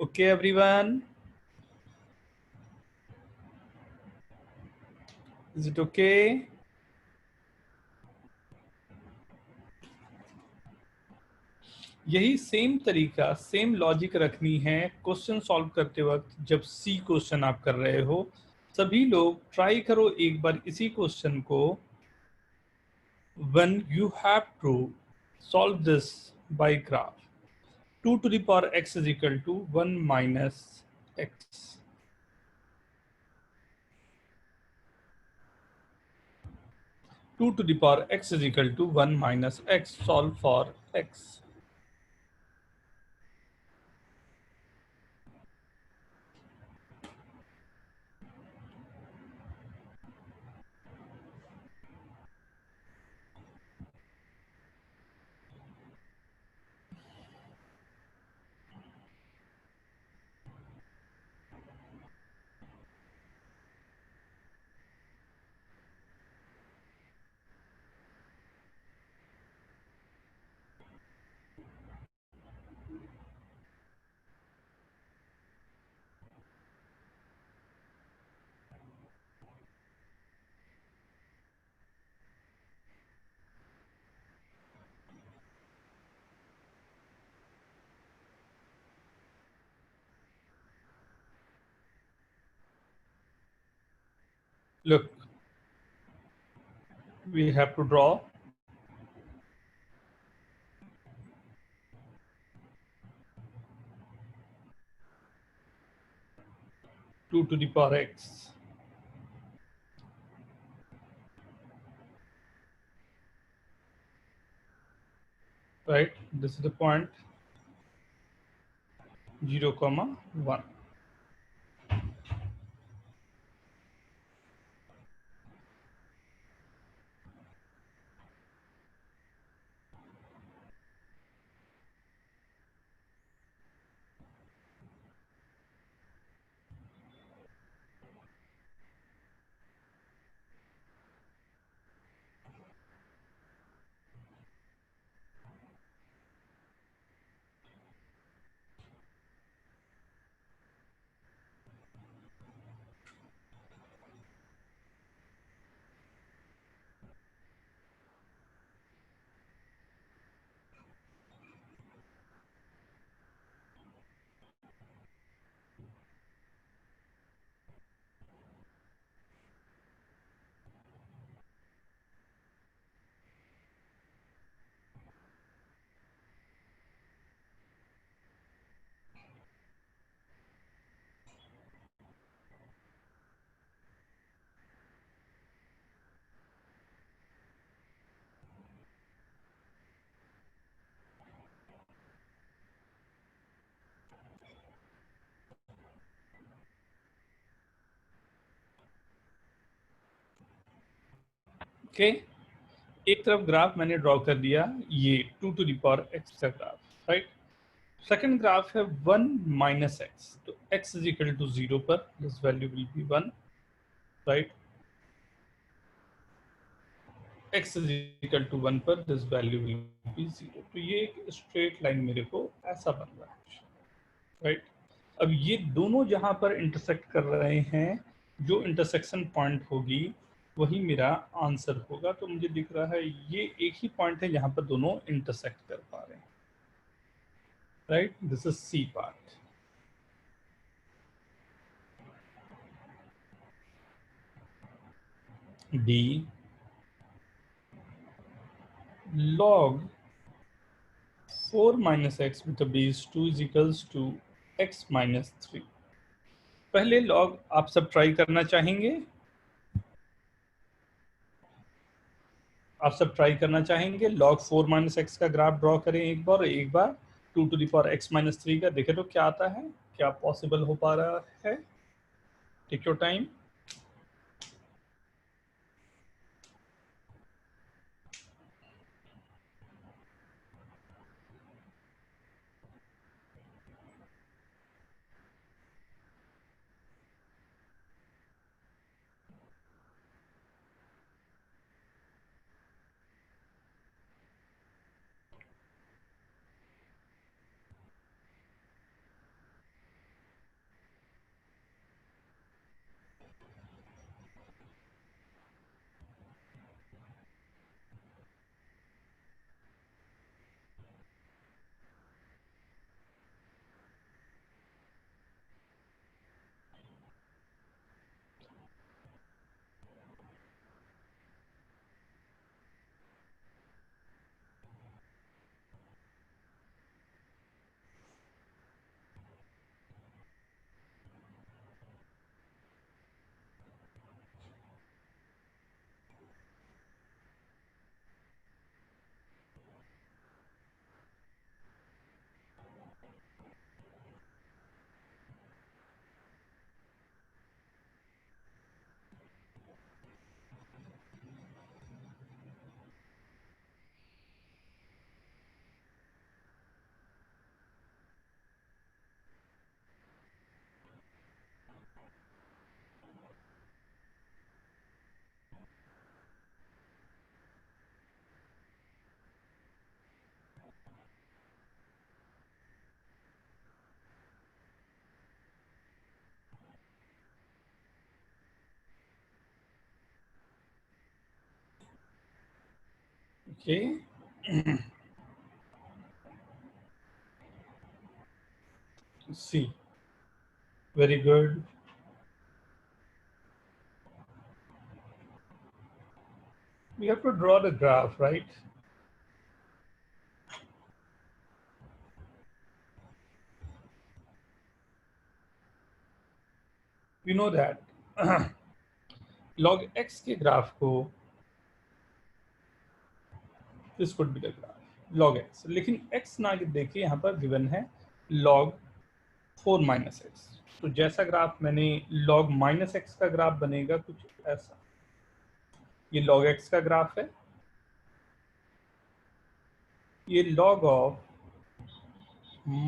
Okay everyone, is it okay? यही सेम तरीका, सेम लॉजिक रखनी है क्वेश्चन सॉल्व करते वक्त। जब सी क्वेश्चन आप कर रहे हो सभी लोग ट्राई करो एक बार इसी क्वेश्चन को, when you have to solve this by graph 2 to the power x is equal to 1 minus x, 2 to the power x is equal to 1 minus x, solve for x। Look, we have to draw 2 to the power x, right? This is the point 0, 1. Okay, एक तरफ ग्राफ मैंने ड्रॉ कर दिया, ये 2 to the power x का ग्राफ, राइट। सेकंड ग्राफ है 1 minus x, तो x is equal to 0 पर this value will be 1, right. x is equal to 1 पर दिस वैल्यू विल बी 0। तो ये एक स्ट्रेट लाइन मेरे को ऐसा बन रहा है, राइट। अब ये दोनों जहां पर इंटरसेक्ट कर रहे हैं, जो इंटरसेक्शन पॉइंट होगी वही मेरा आंसर होगा। तो मुझे दिख रहा है ये एक ही पॉइंट है जहां पर दोनों इंटरसेक्ट कर पा रहे हैं, right. This is C part. D log 4 minus x with a base 2 is equals to x minus 3। पहले log आप सब ट्राई करना चाहेंगे? आप सब ट्राई करना चाहेंगे? log 4 minus x का ग्राफ ड्रॉ करें एक बार 2 to the power x minus 3 का, देखें तो क्या आता है, क्या पॉसिबल हो पा रहा है। Take your time. Okay. C. Very good. We have to draw the graph, right? We know that log x के ग्राफ को, this could be the graph log x, लेकिन x ना देखिए यहाँ पर गिवन है log 4 minus x। तो जैसा ग्राफ मैंने log minus x का ग्राफ बनेगा कुछ ऐसा, ये log x का ग्राफ है, ये log ऑफ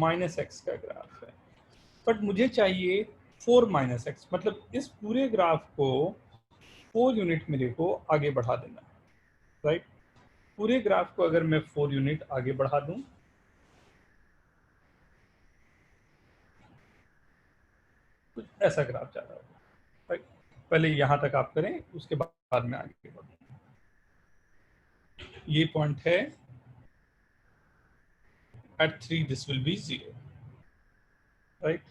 minus x का ग्राफ है, बट मुझे चाहिए 4 minus x, मतलब इस पूरे ग्राफ को 4 यूनिट मेरे को आगे बढ़ा देना, राइट। पूरे ग्राफ को अगर मैं 4 यूनिट आगे बढ़ा दूं, कुछ ऐसा ग्राफ जा रहा होगा, राइट। पहले यहां तक आप करें, उसके बाद में आगे बढ़ूं। ये पॉइंट है at 3 this will be 0, right.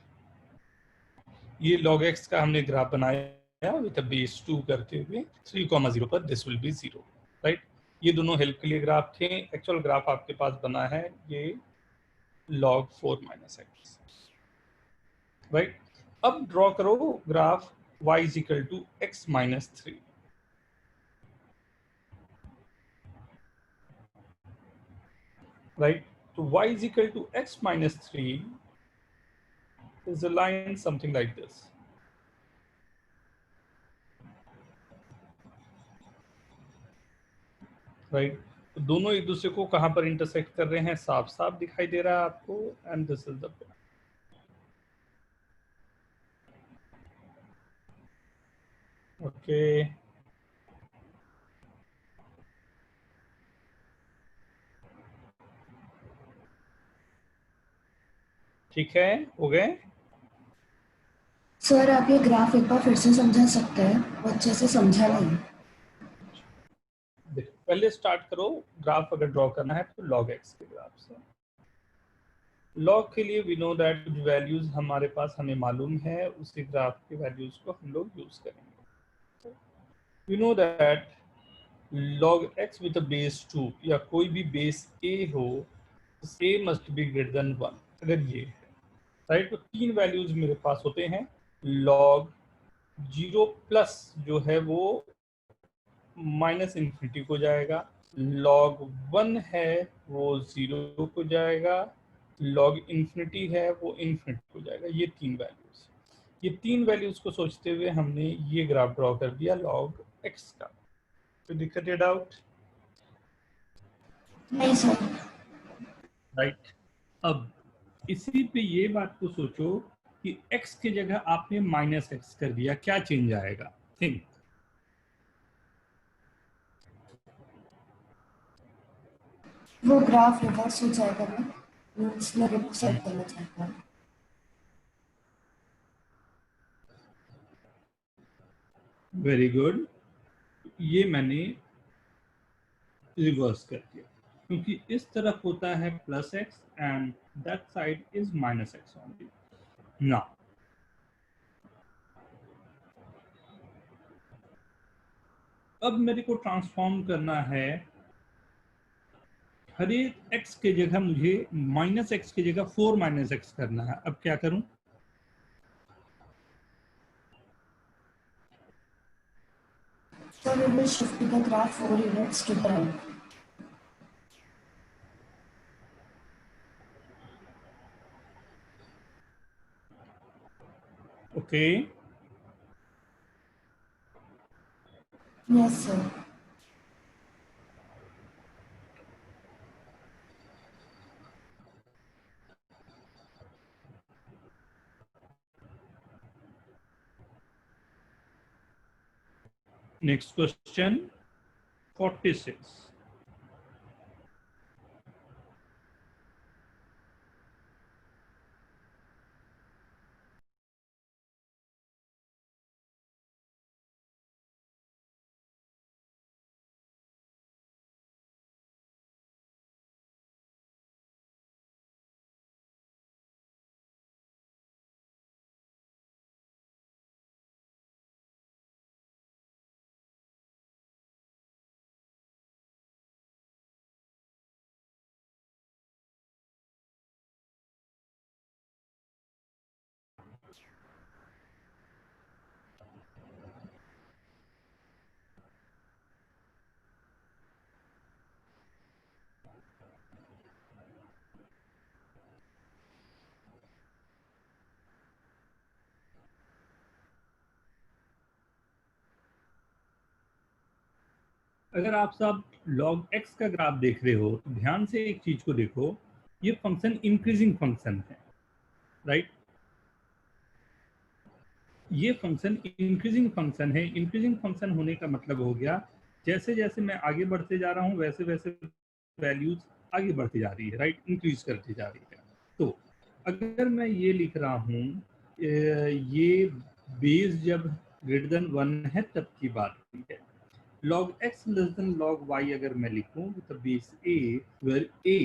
ये log x का हमने ग्राफ बनाया विद अ बेस 2 करते हुए 3,0 पर दिस विल बी 0, राइट। ये दोनों हेल्प के लिए ग्राफ थे। एक्चुअल ग्राफ आपके पास बना है ये log 4 minus x, राइट। अब ड्रॉ करो graph y is equal to x minus 3, right. तो y is equal to x minus 3 is a line something like this, right. तो दोनों एक दूसरे को कहाँ पर इंटरसेक्ट कर रहे हैं, साफ साफ दिखाई दे रहा है आपको, and this is the point. Okay, ठीक है, हो गए। सर आप ये ग्राफ एक बार फिर से समझा सकते हैं, वो अच्छे से समझा नहीं। देखो, पहले स्टार्ट करो, ग्राफ अगर ड्रॉ करना है तो log x के ग्राफ से। लॉग के लिए वी नो दैट जो वैल्यूज हमारे पास हमें मालूम है उसी ग्राफ के वैल्यूज को हम लोग यूज करेंगे। We know that log x with base 2 या कोई भी बेस a हो, a must be greater than 1। अगर ये है राइट, तो तीन वैल्यूज मेरे पास होते हैं। log 0 प्लस जो है वो माइनस इन्फिनिटी को जाएगा, log 1 है वो 0 को जाएगा, log इन्फिनिटी है वो इन्फिनिटी को जाएगा। ये तीन वैल्यूज, ये तीन वैल्यूज को सोचते हुए हमने ये ग्राफ ड्रॉ कर दिया log x का। तो दिक्कत है, डाउट? नहीं सर। राइट। अब इसी पे ये बात को सोचो कि x की जगह आपने माइनस एक्स कर दिया, क्या चेंज आएगा? थिंक। वो ग्राफ रिवर्स हो जाएगा ना, मैं इसमें रिप्रेजेंट करना चाहता हूँ। वेरी गुड, ये मैंने रिवर्स कर दिया क्योंकि इस तरफ होता है plus x and that side is minus x only. ना, अब मेरे को ट्रांसफॉर्म करना है, हर एक एक्स के जगह मुझे माइनस एक्स की जगह 4 माइनस एक्स करना है। अब क्या करूं? So we will shift the graph 4 units to the right. Okay, Yes sir. Next question 46। अगर आप सब log x का ग्राफ देख रहे हो तो ध्यान से एक चीज को देखो, ये फंक्शन इंक्रीजिंग फंक्शन है, राइट? ये फंक्शन इंक्रीजिंग फंक्शन है। इंक्रीजिंग फंक्शन होने का मतलब हो गया जैसे जैसे मैं आगे बढ़ते जा रहा हूँ वैसे वैसे वैल्यूज आगे बढ़ती जा रही है, राइट? इंक्रीज करती जा रही है। तो अगर मैं ये लिख रहा हूँ, ये बेस जब ग्रेटर देन 1 है तब की बात हुई है। log x less than log y अगर मैं लिखूं with base a where a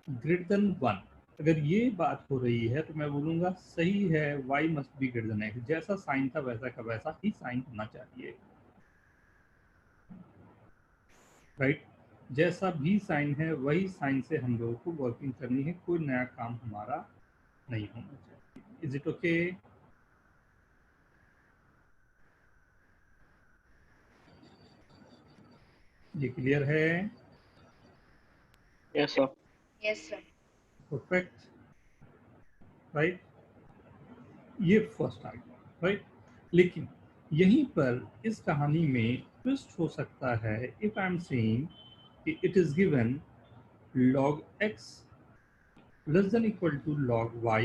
greater than 1, अगर ये बात हो रही है तो मैं बोलूंगा सही है, y must be greater then x। जैसा साइन था वैसा का वैसा ही साइन होना चाहिए, राइट? जैसा भी साइन है वही साइन से हम लोगों को वर्किंग करनी है, कोई नया काम हमारा नहीं होना चाहिए। Is it okay? ये क्लियर है? Yes, sir. Yes, sir. Perfect, right? ये फर्स्ट आ गया, राइट? लेकिन यहीं पर इस कहानी में ट्विस्ट हो सकता है। If I am saying it is given log x less than equal to log y,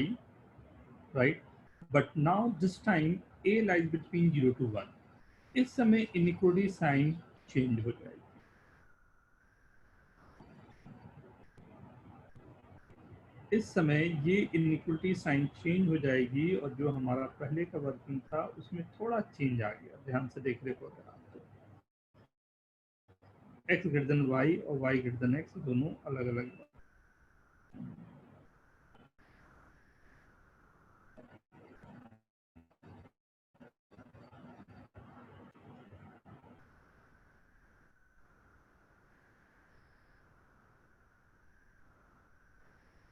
right? But now this time a lies between 0 to 1. इस समय इनिक्वालिटी साइन चेंज हो जाएगी। इस समय ये इनिक्वालिटी साइन चेंज हो जाएगी और जो हमारा पहले का वर्किंग था उसमें थोड़ा चेंज आ गया। ध्यान से देख रहे हो अगर आप, एक्स ग्रेटर देन वाई और वाई ग्रेटर देन एक्स दोनों अलग अलग।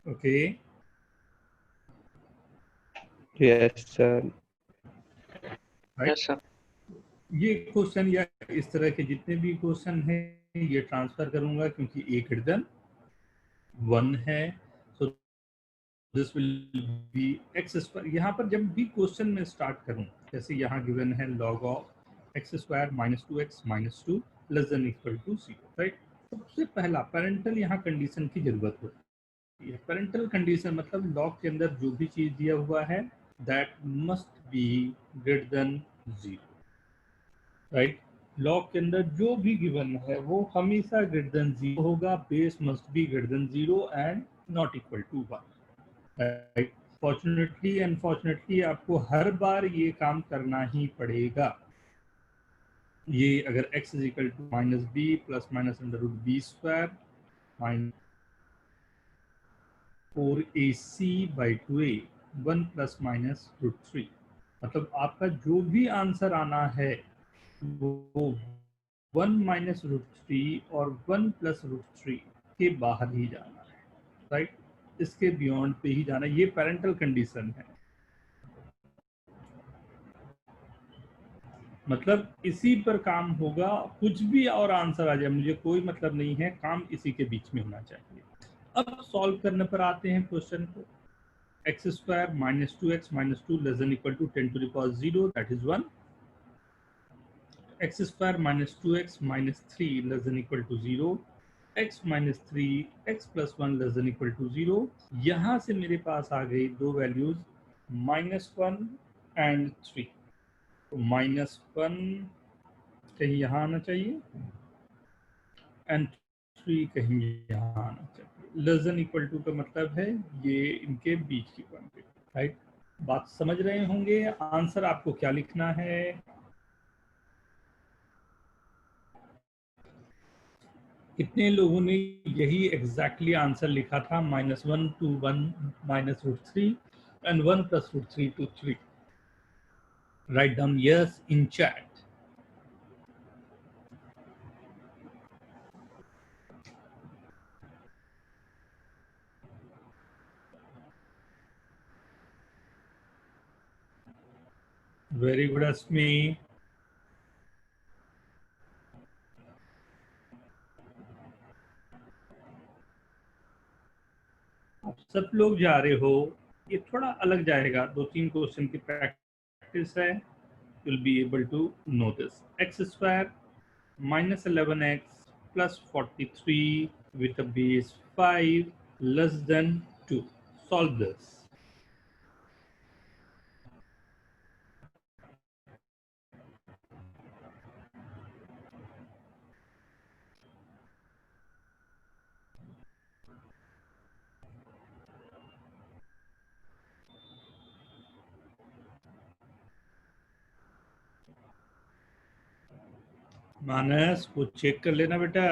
Okay, yes sir. Yes sir. ये क्वेश्चन या इस तरह के जितने भी क्वेश्चन हैं ये ट्रांसफर करूंगा क्योंकि ए ग्रेटर देन 1 है, सो this will B x square. यहाँ पर जब भी क्वेश्चन में स्टार्ट करूं, जैसे यहाँ गिवन है log of x square minus 2x minus 2 less than equal to 0, right. सबसे पहला पेरेंटल यहाँ कंडीशन की जरूरत होती है। पेरेंटल कंडीशन मतलब लॉग के अंदर जो भी चीज दिया हुआ है that must be greater than 0, right. Log के अंदर जो भी गिवन है वो हमेशा ग्रेटर देन 0 होगा। Base must be greater than 0 and not equal to 1, right. Fortunately unfortunately आपको हर बार ये काम करना ही पड़ेगा। ये अगर x is equal to minus b plus minus under root b square minus 4ac by 2a 1 plus minus root 3, मतलब आपका जो भी आंसर आना है वो 1 माइनस रूट 3 और 1 प्लस रूट 3 के बाहर ही जाना है, राइट। इसके बियॉन्ड पे ही जाना, ये पेरेंटल कंडीशन है। मतलब इसी पर काम होगा, कुछ भी और आंसर आ जाए मुझे कोई मतलब नहीं है, काम इसी के बीच में होना चाहिए। अब सॉल्व करने पर आते हैं क्वेश्चन को। X square minus 2x minus 2 less than equal to 10 to the power 0 that is 1। X square minus 2x minus 3 less than equal to 0, x minus 3 x plus 1 less than equal to 0। यहाँ से मेरे पास आ गई दो वैल्यूज -1 एंड 3, तो -1 कहीं यहाँ आना चाहिए एंड 3 कहीं यहाँ आना चाहिए। लेस देन इक्वल टू का मतलब है ये इनके बीच की क्वांटिटी, राइट। बात समझ रहे होंगे। आंसर आपको क्या लिखना है, कितने लोगों ने यही एग्जैक्टली आंसर लिखा था, -1 to 1 minus root 3 and 1 plus root 3 to 3। Write down yes in chat. Very good Asmi. आप सब लोग जा रहे हो, ये थोड़ा अलग जाएगा, 2-3 क्वेश्चन की प्रैक्टिस है, you'll be able to know this. X square minus 11x plus 43 with a base 5 less than 2. Solve this. मानस वो चेक कर लेना बेटा।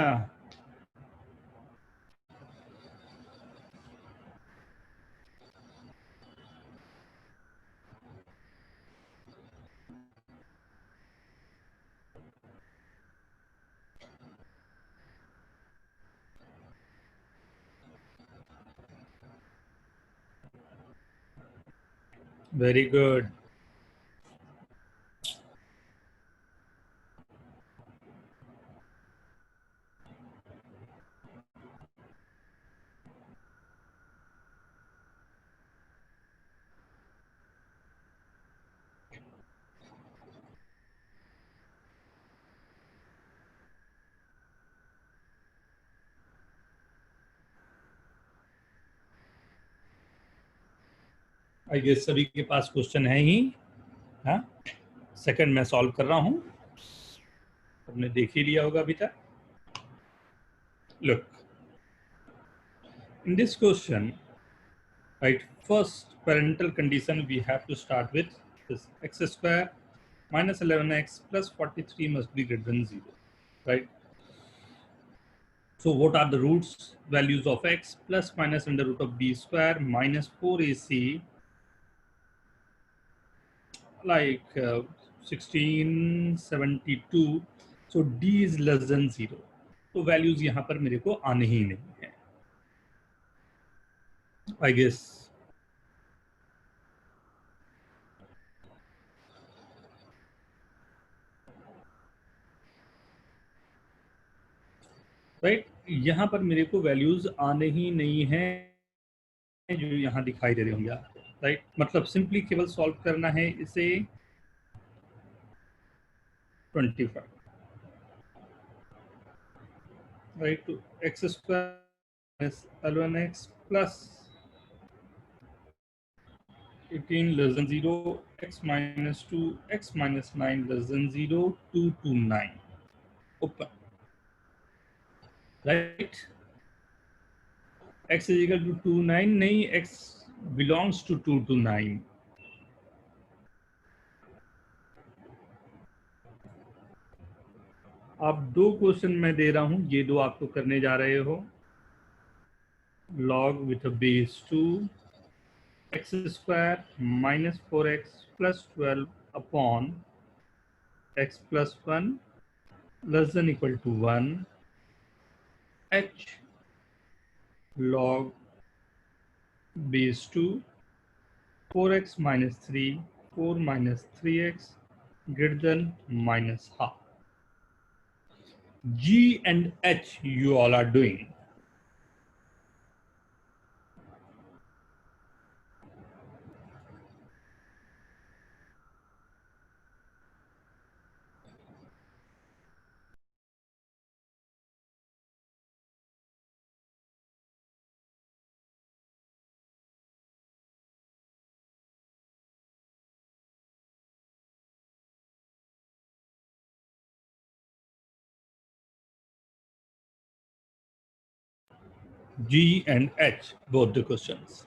Very good. आई गेस सभी के पास क्वेश्चन है ही। हाँ, सेकंड मैं सॉल्व कर रहा हूं, आपने देख ही लिया होगा अभी तक। Look, in this question, right, first parental condition we have to start with is x square minus 11x plus 43 must be greater than 0, right? So what are the roots values of x? Plus minus under root of b square minus 4ac, like 1672. So d is less than 0. तो values यहाँ पर मेरे को आने ही नहीं है, I guess. राइट, यहाँ पर मेरे को वैल्यूज आने ही नहीं है जो यहाँ दिखाई दे रहे होंगे आपको। राइट, मतलब सिंपली केवल सॉल्व करना है इसे 25, राइट, तो x square 11x plus 18 less than 0, x minus 2, x minus 9 less than 0, 2 to 9 open, right. x is equal to 2 9 नहीं, x belongs to 2 to 9। आप दो क्वेश्चन मैं दे रहा हूं, ये दो आपको करने जा रहे हो। log with a base 2 x square minus 4x plus 12 upon x plus 1 less than equal to 1 h log base 2 4x minus 3 4 minus 3x greater than minus half. G and H you all are doing. G and H, both the questions.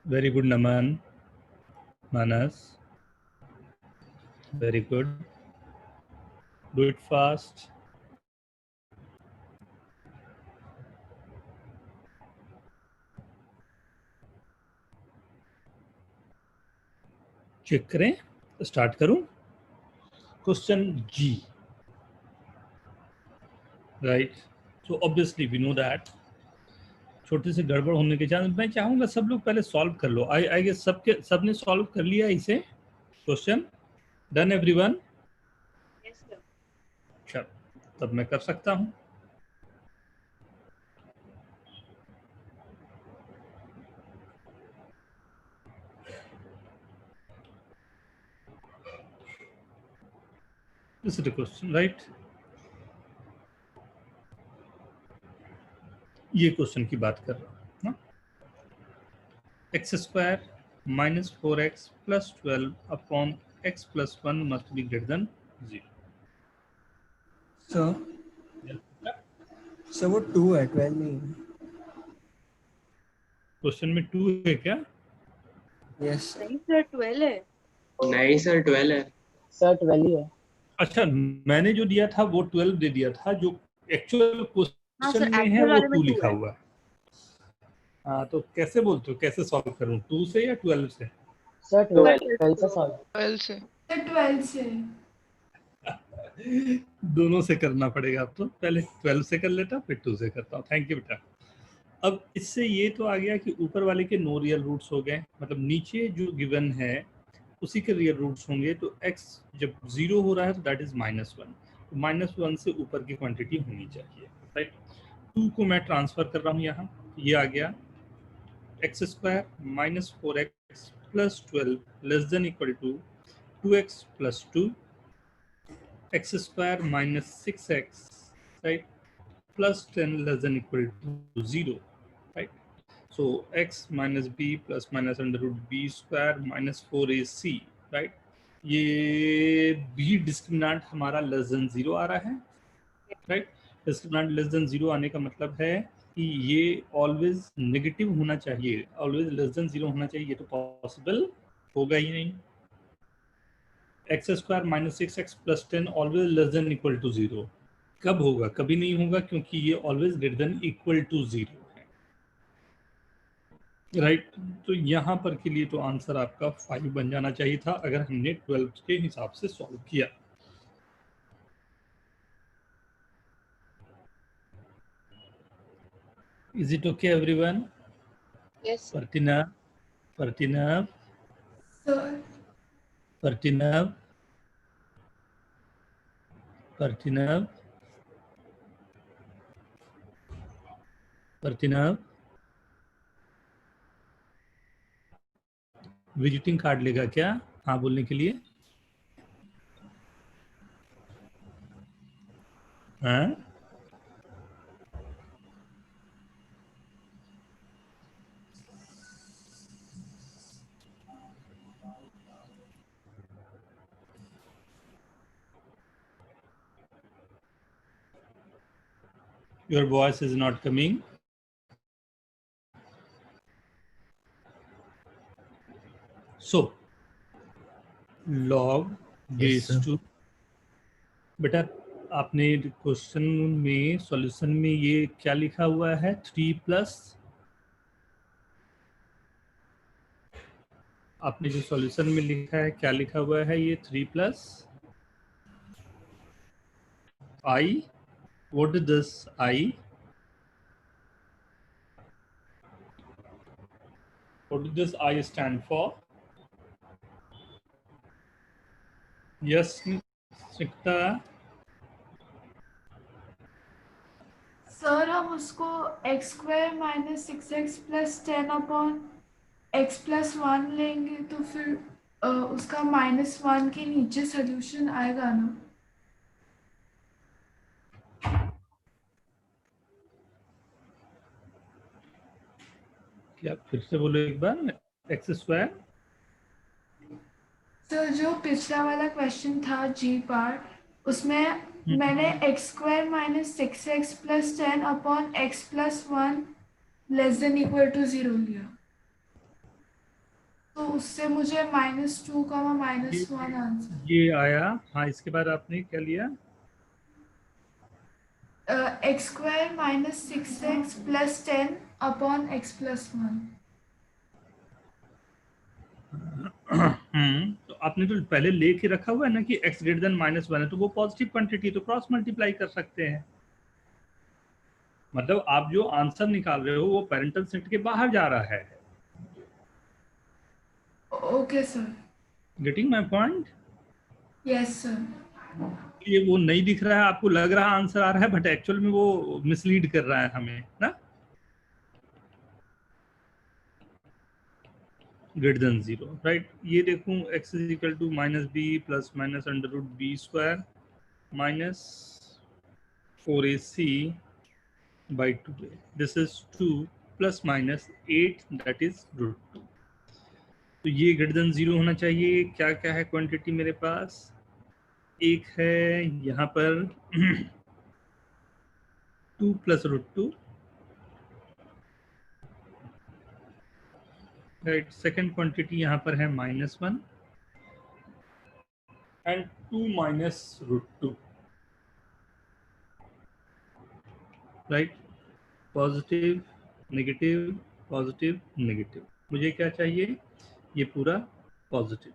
Very good Naman, Manas, very good, do it fast. Check करें, स्टार्ट करूं। Question G, right. So obviously we know that छोटे से गड़बड़ होने के चांस, मैं चाहूंगा सब लोग पहले सॉल्व कर लो। आई गेस सबने सॉल्व कर लिया इसे question. Done everyone? Yes sir. चल तब मैं कर सकता हूं। This is the question, right. ये क्वेश्चन की बात कर रहा हूं ना। X square minus 4x plus 12 upon x plus 1 must be greater than 0। Sir वो 2 है, 12 नहीं है। क्वेश्चन में 2 है क्या? यस नहीं सर 12 है। नहीं सर 12 है। सर 12 ही है। अच्छा, मैंने जो दिया था वो 12 दे दिया था, जो एक्चुअल हाँ क्वेश्चन सर, में है एक्चुअल वो वाले में 2 2 लिखा है। हुआ है। हाँ तो कैसे बोलते हो, कैसे सॉल्व करूं, 2 से या 12 से? सर 12 से सॉल्व। 12 से। 12 से। दोनों से करना पड़ेगा। अब तो पहले 12 से कर लेता, फिर 2 से करता हूँ। थैंक यू बेटा। अब इससे ये तो आ गया कि ऊपर वाले के नो रियल रूट्स हो गए, मतलब नीचे जो गिवन है उसी के रियल रूट्स होंगे। तो x जब 0 हो रहा है तो दैट इज -1, तो -1 से ऊपर की क्वांटिटी होनी चाहिए, राइट। 2 को मैं ट्रांसफर कर रहा हूँ यहाँ, ये आ गया x square minus 4x plus 12 less than equal to 2x plus 2, x square minus 6x, right, plus 10 less than equal to 0, right. So x minus b plus minus under root b square minus 4ac, right? ये b डिस्क्रिमिनेंट हमारा लेस देन 0 आ रहा है, राइट। डिस्क्रिमिनेंट लेस देन 0 आने का मतलब है कि ये ऑलवेज नेगेटिव होना चाहिए, ऑलवेज लेस देन 0 होना चाहिए। ये तो पॉसिबल होगा ही नहीं। X square minus 6x plus 10 always less than equal to 0 कब होगा? कभी नहीं होगा, क्योंकि ये always greater than equal to 0, right. तो यहाँ पर के लिए तो आंसर आपका 5 बन जाना चाहिए था अगर हमने 12 के हिसाब से सॉल्व किया। Is it okay everyone? Yes sir. Partinab, Partinab, sir Partinab, Partinab, Partinab, visiting card लेगा क्या हाँ बोलने के लिए? हाँ, your voice is not coming. So log base to, बेटा आपने क्वेश्चन में सॉल्यूशन में ये क्या लिखा हुआ है? 3 प्लस, आपने जो सॉल्यूशन में लिखा है क्या लिखा हुआ है? ये 3 plus I. What is this I? What does this I stand for? Yes, Sikta. Sir हम उसको x square minus 6x plus 10 upon x plus 1 लेंगे तो फिर उसका -1 के नीचे सोल्यूशन आएगा ना? क्या फिर से बोलो एक बार? एक्स स्क्वायर, सर जो पिछला वाला क्वेश्चन था जी पार्ट, उसमें मैंने x square minus 6x plus 10 upon x plus 1 less than equal to 0 लिया। उससे मुझे -2, -1 आंसर। ये आया। हाँ, इसके बाद आपने क्या लिया? x² - 6x + 10 upon x + 1। तो आपने तो पहले लेके रखा हुआ है ना कि x ग्रेटर देन -1 है, तो वो पॉजिटिव क्वांटिटी, तो क्रॉस मल्टीप्लाई कर सकते हैं। मतलब आप जो आंसर निकाल रहे हो वो पेरेंटल सेट के बाहर जा रहा है। Okay sir. Getting my point? Yes sir. ये वो नहीं दिख रहा है, आपको लग रहा है आंसर आ रहा है, बट एक्चुअल में वो मिसलीड कर रहा है हमें ना। Greater than 0, right. ये देखूं x is equal to -b plus minus √b² minus 4ac by 2a. This is 2 plus minus 8, that is √2. तो ये ग्रेटर देन 0 होना चाहिए। क्या क्या है क्वांटिटी मेरे पास? एक है यहाँ पर 2 प्लस √2, राइट। सेकेंड क्वांटिटी यहाँ पर है -1 and 2 minus √2, right. Positive negative positive negative. मुझे क्या चाहिए? ये पूरा पॉजिटिव।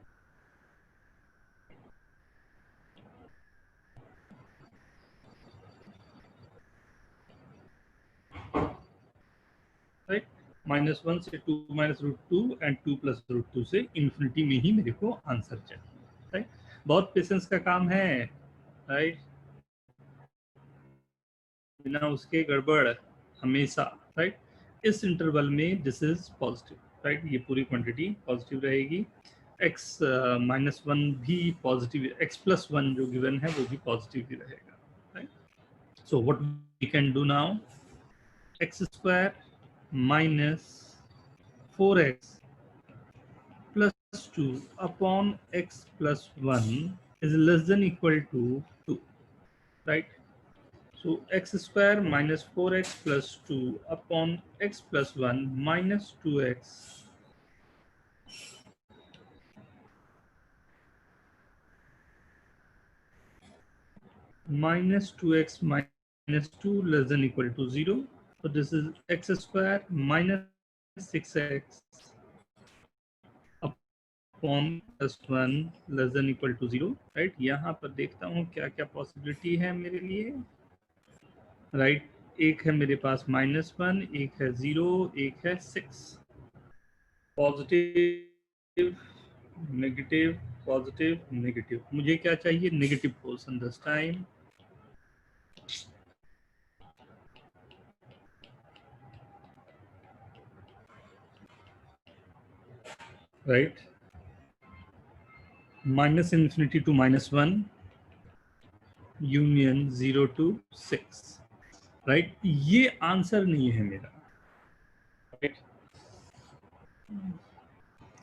राइट। -1 से 2 माइनस √2 एंड 2 प्लस √2 से इन्फिनिटी में ही मेरे को आंसर चाहिए, राइट। बहुत पेशेंस का काम है, राइट। बिना उसके गड़बड़ हमेशा, राइट। इस इंटरवल में दिस इज पॉजिटिव, राइट। ये पूरी क्वांटिटी पॉजिटिव रहेगी। x -1 भी पॉजिटिव, x + 1 जो गिवन है वो भी पॉजिटिव ही रहेगा, right. So what we can do now, x² minus 4x plus 2 upon x plus 1 is less than equal to 2, right? So x² minus 4x plus 2 upon x plus 1 minus 2x minus 2x minus 2 less than equal to 0. So this is x² minus 6x upon +1 less than equal to 0, right. यहाँ पर देखता हूँ क्या क्या पॉसिबिलिटी है मेरे लिए, राइट। एक है मेरे पास -1, एक है 0, एक है 6। Positive negative positive negative. मुझे क्या चाहिए? Negative portion this time, right. -∞ to -1 union 0 to 6, right. ये आंसर नहीं है मेरा, राइट।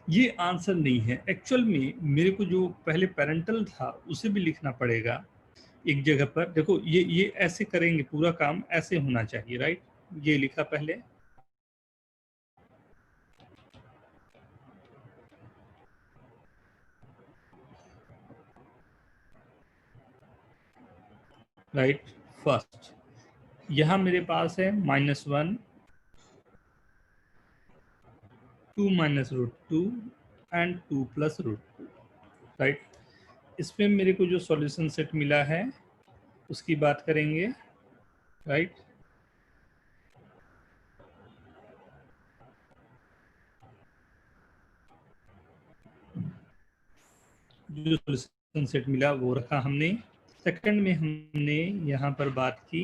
ये आंसर नहीं है। एक्चुअल में मेरे को जो पहले पेरेंटल था उसे भी लिखना पड़ेगा एक जगह पर। देखो ये ऐसे करेंगे, पूरा काम ऐसे होना चाहिए, राइट। ये लिखा पहले, राइट। फर्स्ट यहाँ मेरे पास है -1, 2 माइनस √2 एंड 2 प्लस √2, राइट। इसमें मेरे को जो सॉल्यूशन सेट मिला है उसकी बात करेंगे, राइट। जो सॉल्यूशन सेट मिला वो रखा हमने। सेकंड में हमने यहाँ पर बात की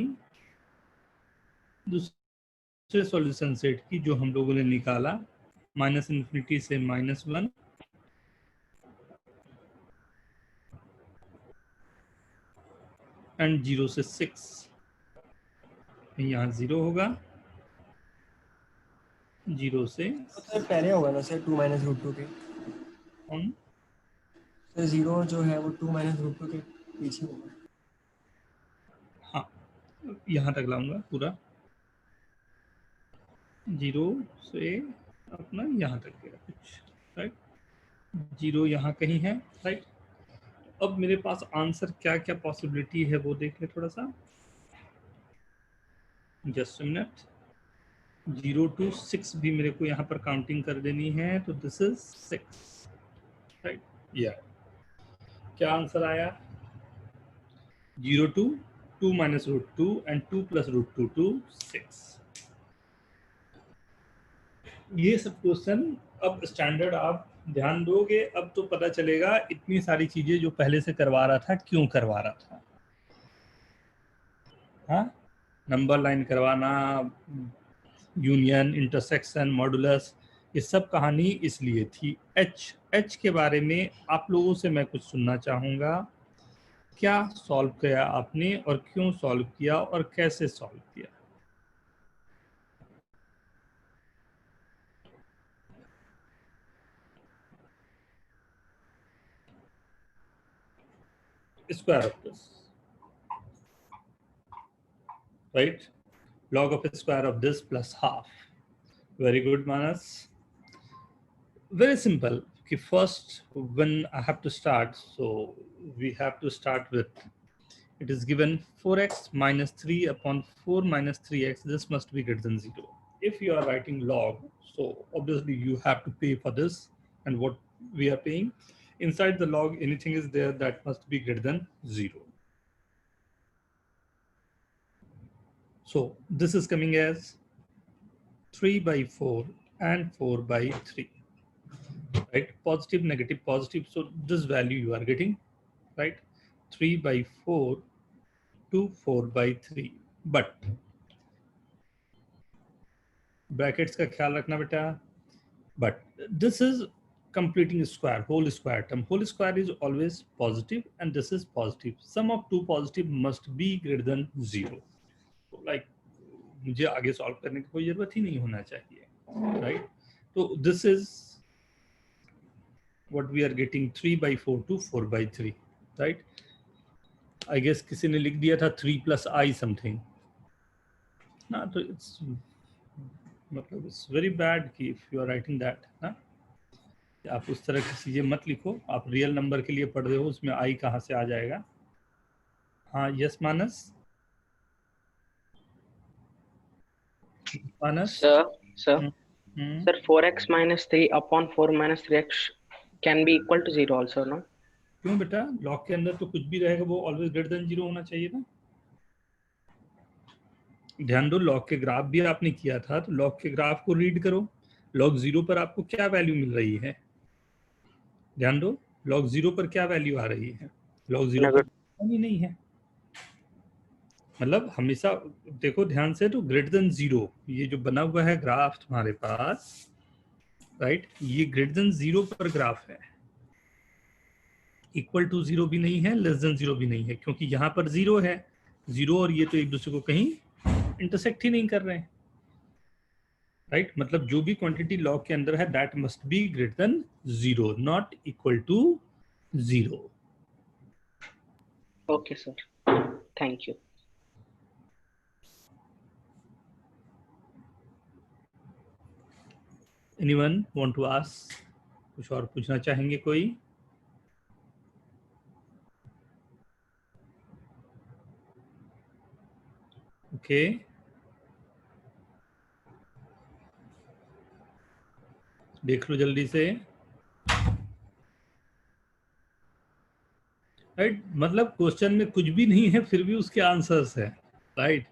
दूसरे सॉल्यूशन सेट की जो हम लोगों ने निकाला, -∞ से -1 एंड 0 से 6। यहाँ 0 होगा, 0 से सर पहले होगा ना सर 2 माइनस √2 के। सर 0 जो है वो 2 माइनस √2 के पीछे होगा। हाँ, यहाँ तक लाऊंगा पूरा, 0 से अपना यहाँ तक गया कुछ, राइट। 0 यहाँ कहीं है, राइट। अब मेरे पास आंसर क्या क्या पॉसिबिलिटी है वो देख ले थोड़ा सा, जस्ट अ मिनट। 0 to 6 भी मेरे को यहाँ पर काउंटिंग कर देनी है, तो दिस इज 6, राइट। या क्या आंसर आया? 0 to 2 minus root 2 and 2 plus root 2 to 6। ये सब क्वेश्चन अब स्टैंडर्ड आप ध्यान दोगे, अब तो पता चलेगा इतनी सारी चीजें जो पहले से करवा रहा था क्यों करवा रहा था। हाँ, नंबर लाइन करवाना, यूनियन, इंटरसेक्शन, मॉडुलस, ये सब कहानी इसलिए थी। एच के बारे में आप लोगों से मैं कुछ सुनना चाहूँगा। क्या सॉल्व किया आपने और क्यों सॉल्व किया और कैसे सॉल्व किया? Square of this, right? Log of square of this plus half. Very good, Manas. Very simple. Okay, first, when I have to start, so we have to start with, it is given 4x minus 3 upon 4 minus 3x. This must be greater than 0. If you are writing log, so obviously you have to pay for this, and what we are paying, inside the log, anything is there that must be greater than 0. So this is coming as 3 by 4 and 4 by 3, right? Positive, negative, positive. So this value you are getting, right? 3 by 4 to 4 by 3. But brackets का ख्याल रखना बेटा. But this is completing square, whole square term. Whole square is always positive and this is positive. Sum of two positive must be greater than 0. So like मुझे आगे सॉल्व करने की कोई जरूरत ही नहीं होना चाहिए, राइट? तो this is what we are getting, 3 by 4 to 4 by 3, right? I guess किसी ने लिख दिया था 3 plus I समथिंग ना, तो इट्स मतलब इट्स वेरी बैड कि if you are writing that ना, आप उस तरह की चीजें मत लिखो। आप रियल नंबर के लिए पढ़ रहे हो, उसमें I कहाँ से आ जाएगा? हाँ, yes Manas? Sir, sir, 4x minus 3 upon 4 minus 3x can be equal to 0 also, no? क्यों बेटा? लॉग के अंदर तो कुछ भी रहेगा वो ऑलवेज ग्रेटर देन 0 होना चाहिए ना। ध्यान दो, लॉग के ग्राफ भी आपने किया था, तो लॉग के ग्राफ को रीड करो। लॉग 0 पर आपको क्या वैल्यू मिल रही है? ध्यान दो, लॉग 0 पर क्या वैल्यू आ रही है? लॉग 0 पर नहीं है, मतलब हमेशा देखो ध्यान से, तो ग्रेटर देन 0 ये जो बना हुआ है ग्राफ तुम्हारे पास, राइट, ये ग्रेटर देन 0 पर ग्राफ है। इक्वल टू 0 भी नहीं है, लेस देन 0 भी नहीं है, क्योंकि यहाँ पर 0 है। 0 और ये तो एक दूसरे को कहीं इंटरसेक्ट ही नहीं कर रहे हैं, राइट? मतलब जो भी क्वांटिटी लॉग के अंदर है that must be greater than 0, not equal to 0। Okay sir, thank you. Anyone want to ask? कुछ और पूछना चाहेंगे कोई? ओके, देख लो जल्दी से, राइट? मतलब क्वेश्चन में कुछ भी नहीं है फिर भी उसके आंसर्स है, right?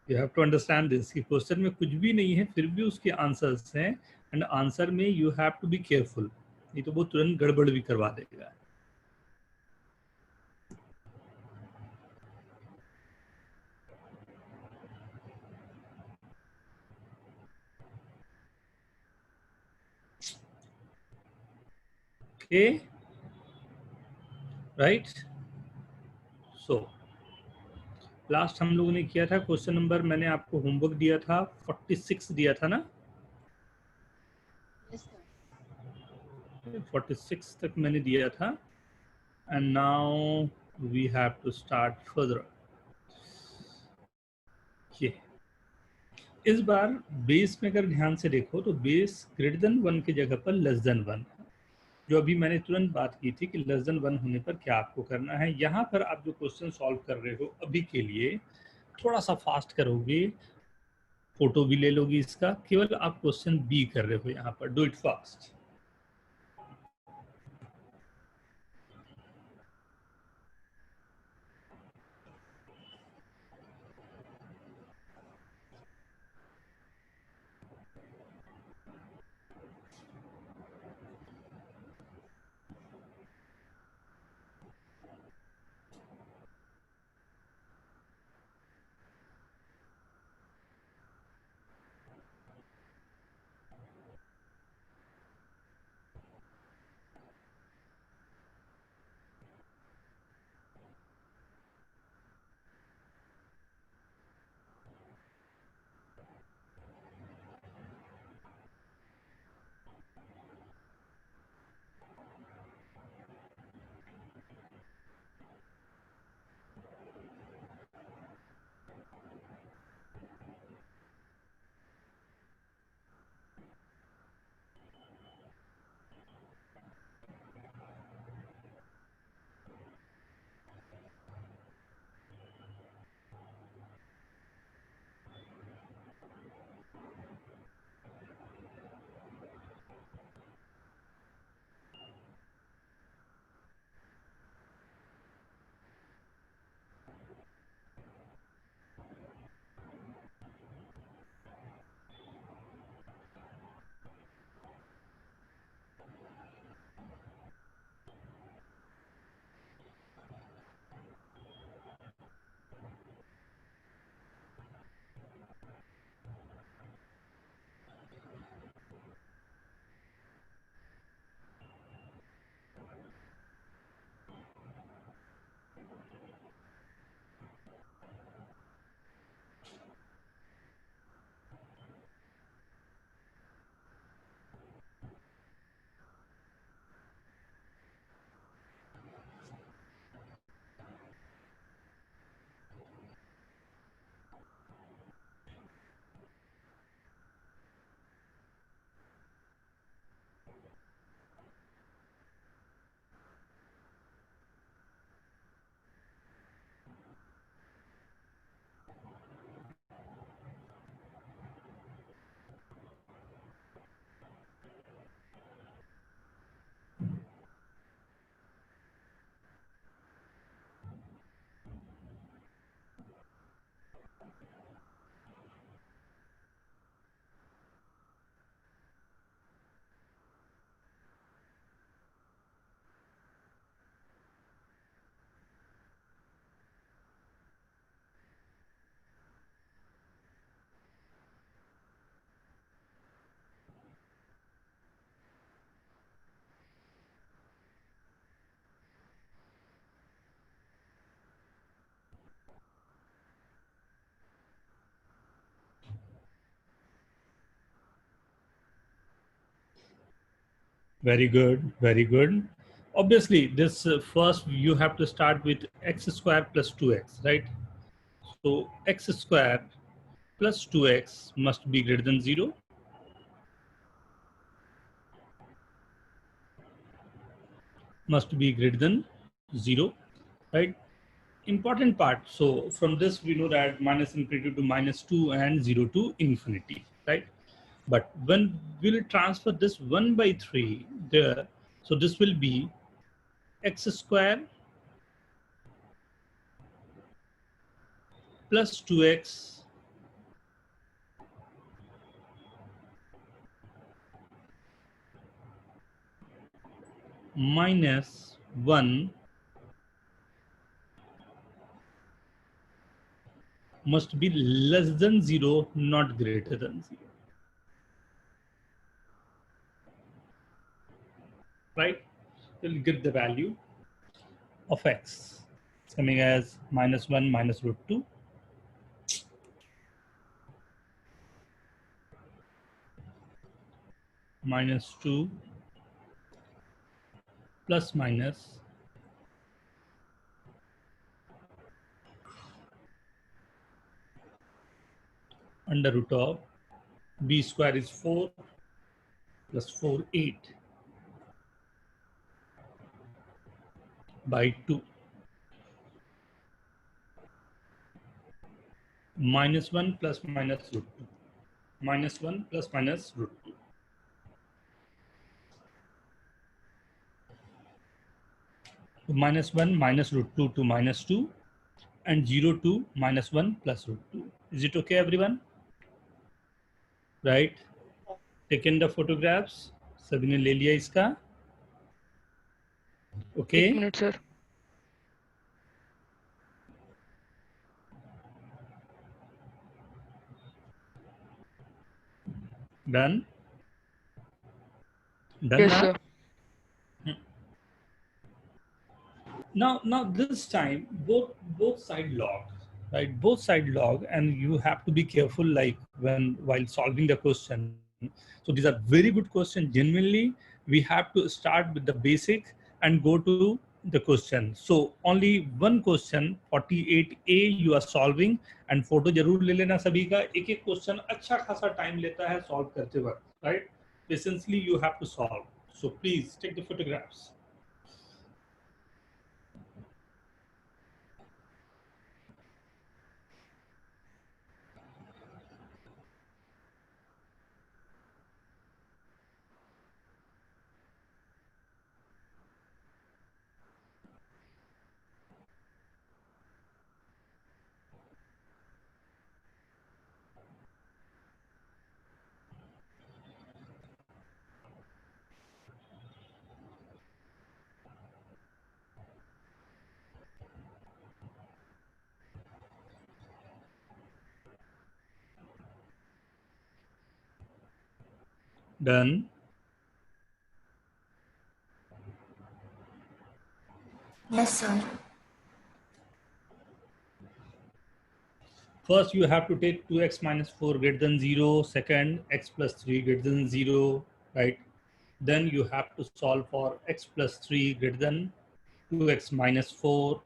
You have to understand this कि क्वेश्चन में कुछ भी नहीं है फिर भी उसके आंसर्स हैं, एंड आंसर में you have to be careful, नहीं तो वो तुरंत गड़बड़ भी करवा देगा। Okay, right? सो लास्ट हम लोगों ने किया था क्वेश्चन नंबर, मैंने आपको होमवर्क दिया था 46 दिया था ना, 46 तक मैंने दिया था, and now we have to start further. ये इस बार बेस में अगर ध्यान से देखो तो बेस ग्रेटर देन 1 की जगह पर लेस देन 1 है, जो अभी मैंने तुरंत बात की थी कि लेस देन 1 होने पर क्या आपको करना है। यहाँ पर आप जो क्वेश्चन सॉल्व कर रहे हो अभी के लिए थोड़ा सा फास्ट करोगे, फोटो भी ले लोगे इसका, केवल आप क्वेश्चन बी कर रहे हो यहाँ पर, do it fast. Very good, very good. Obviously, this first you have to start with x square plus 2x, right? So x square plus 2x must be greater than 0. Must be greater than 0, right? Important part. So from this we know that minus infinity to minus 2 and 0 to infinity, right? But when we'll transfer this 1 by 3 there, so this will be x square plus 2x minus 1 must be less than 0, not greater than 0. Right? We'll get the value of x. It's coming as minus 1 minus root 2. Minus 2 plus minus under root of b square is 4 plus 4, 8. by 2. Minus 1 plus minus root 2. Minus 1 plus minus root 2. So minus 1 minus root 2 to minus 2 and 0 to minus 1 plus root 2. Is it okay, everyone? Right? Taken the photographs. सभी ने ले लिया इसका? Okay. एक minute sir. Done? Done Yes now? sir. Now this time both side log, right? Both side log, and you have to be careful, like while solving the question. So these are very good questions. Genuinely, we have to start with the basic and go to the question. So only one question 48A you are solving, and photo जरूर ले लेना सभी का. एक question अच्छा खासा time लेता है solve करते वक्त, right? Essentially you have to solve. So please take the photographs. Done. Yes, sir. First, you have to take 2x minus 4 greater than 0. Second, x plus 3 greater than 0, right? Then you have to solve for x plus 3 greater than 2x minus 4.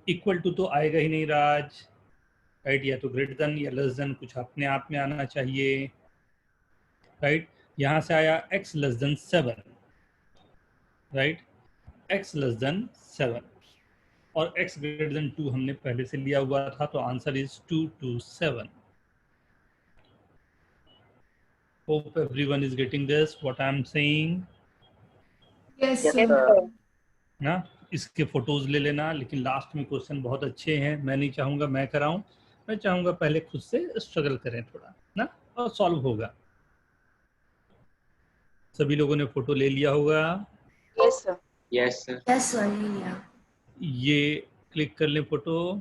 Equal to तो आएगा ही नहीं राज, right? या तो greater than या less than कुछ अपने आप में आना चाहिए, right? यहाँ से आया x less than 7, right? x less than 7. और x greater than 2 हमने पहले से लिया हुआ था, तो answer is 2 to 7. Hope everyone is getting this, what I am saying. Yes, sir. ना इसके फोटोज ले लेना, लेकिन लास्ट में क्वेश्चन बहुत अच्छे हैं. मैं नहीं चाहूँगा मैं कराऊं, मैं चाहूँगा पहले खुद से स्ट्रगल करें थोड़ा ना, और सॉल्व होगा. सभी लोगों ने फोटो ले लिया होगा? Yes sir. Yes sir. Yes, sir. Yeah. ये क्लिक कर लें फोटो.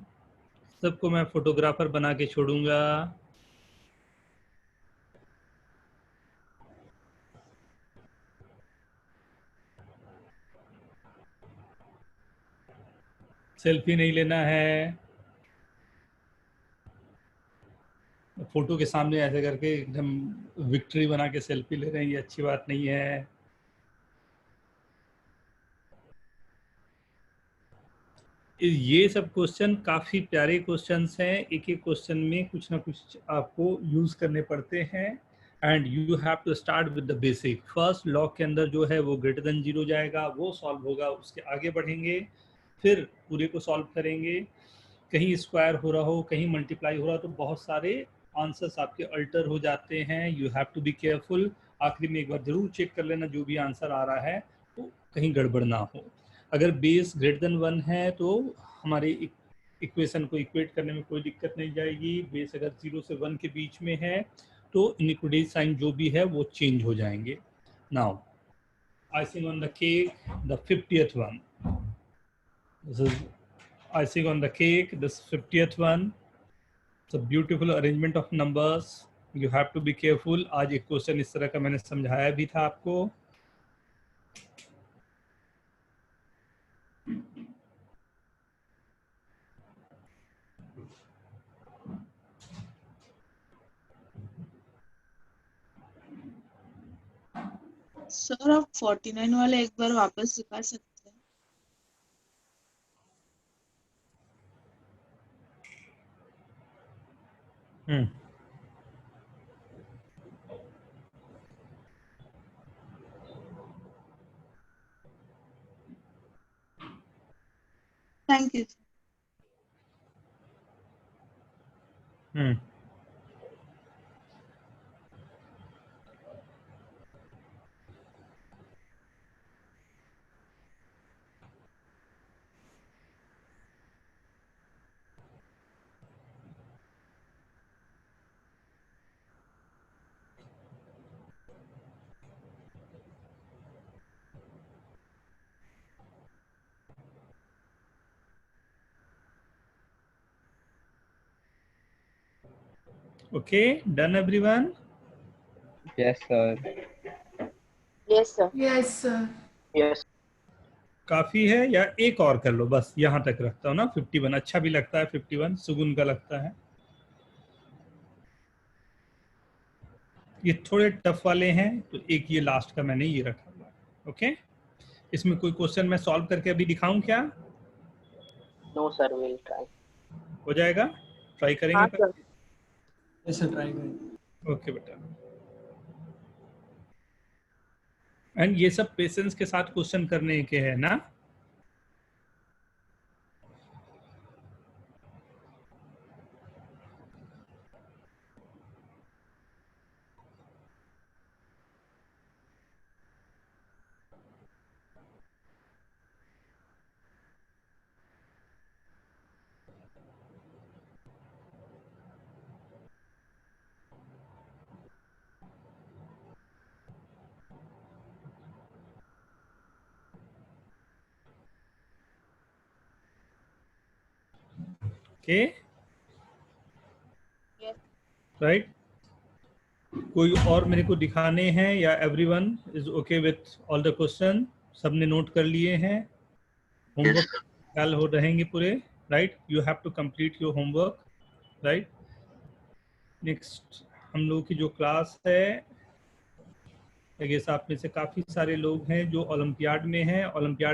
सबको मैं फोटोग्राफर बना के छोड़ूंगा. सेल्फी नहीं लेना है. फोटो के सामने ऐसे करके एकदम विक्ट्री बना के सेल्फी ले रहे हैं, ये अच्छी बात नहीं है. ये सब क्वेश्चन काफ़ी प्यारे क्वेश्चंस हैं. एक एक क्वेश्चन में कुछ ना कुछ आपको यूज़ करने पड़ते हैं, and you have to start with the basic. First log के अंदर जो है वो ग्रेटर देन 0 जाएगा, वो सॉल्व होगा. उसके आगे बढ़ेंगे, फिर पूरे को सॉल्व करेंगे. कहीं स्क्वायर हो रहा हो, कहीं मल्टीप्लाई हो रहा हो, तो बहुत सारे आंसर्स आपके अल्टर हो जाते हैं. You have to be careful. आखिरी में एक बार जरूर चेक कर लेना जो भी आंसर आ रहा है तो कहीं गड़बड़ ना हो. अगर बेस ग्रेटर देन 1 है तो हमारे इक्वेशन को इक्वेट करने में कोई दिक्कत नहीं जाएगी. बेस अगर 0 से 1 के बीच में है तो इनइक्विटी साइन जो भी है वो चेंज हो जाएंगे. Now icing on the cake, the 50th one. This is icing on the cake, this 50th one. It's a beautiful arrangement of numbers. You have to be careful. आज एक क्वेश्चन इस तरह का मैंने समझाया भी था आपको. सर आप 49 वाले एक बार वापस दिखा सकते हैं? Thank you. Okay, done everyone? Yes, sir. Yes, sir. Yes, sir. Yes. काफी है या एक और कर लो, बस यहाँ तक रखता हूँ ना। 51 अच्छा भी लगता है, 51 सुगुन का लगता है। ये थोड़े टफ वाले हैं, तो एक ये लास्ट का मैंने ये रखा हुआ है। ओके, इसमें कोई क्वेश्चन मैं सॉल्व करके अभी दिखाऊं क्या? No sir, will try. हो जाएगा? ट्राई करेंगे? हाँ सर। यस सर, ट्राई करेंगे। ओके बेटा। एंड ये सब पेशेंस के साथ क्वेश्चन करने के हैं ना। Okay, right. कोई और मेरे को दिखाने हैं या everyone is okay with all the question? सबने नोट कर लिए हैं? होमवर्क कल हो रहेंगे पूरे, right? You have to complete your homework, right? Next हम लोगों की जो क्लास है, आई गेस आप में से काफी सारे लोग हैं जो ओलंपियाड में हैं। ओलंपियाड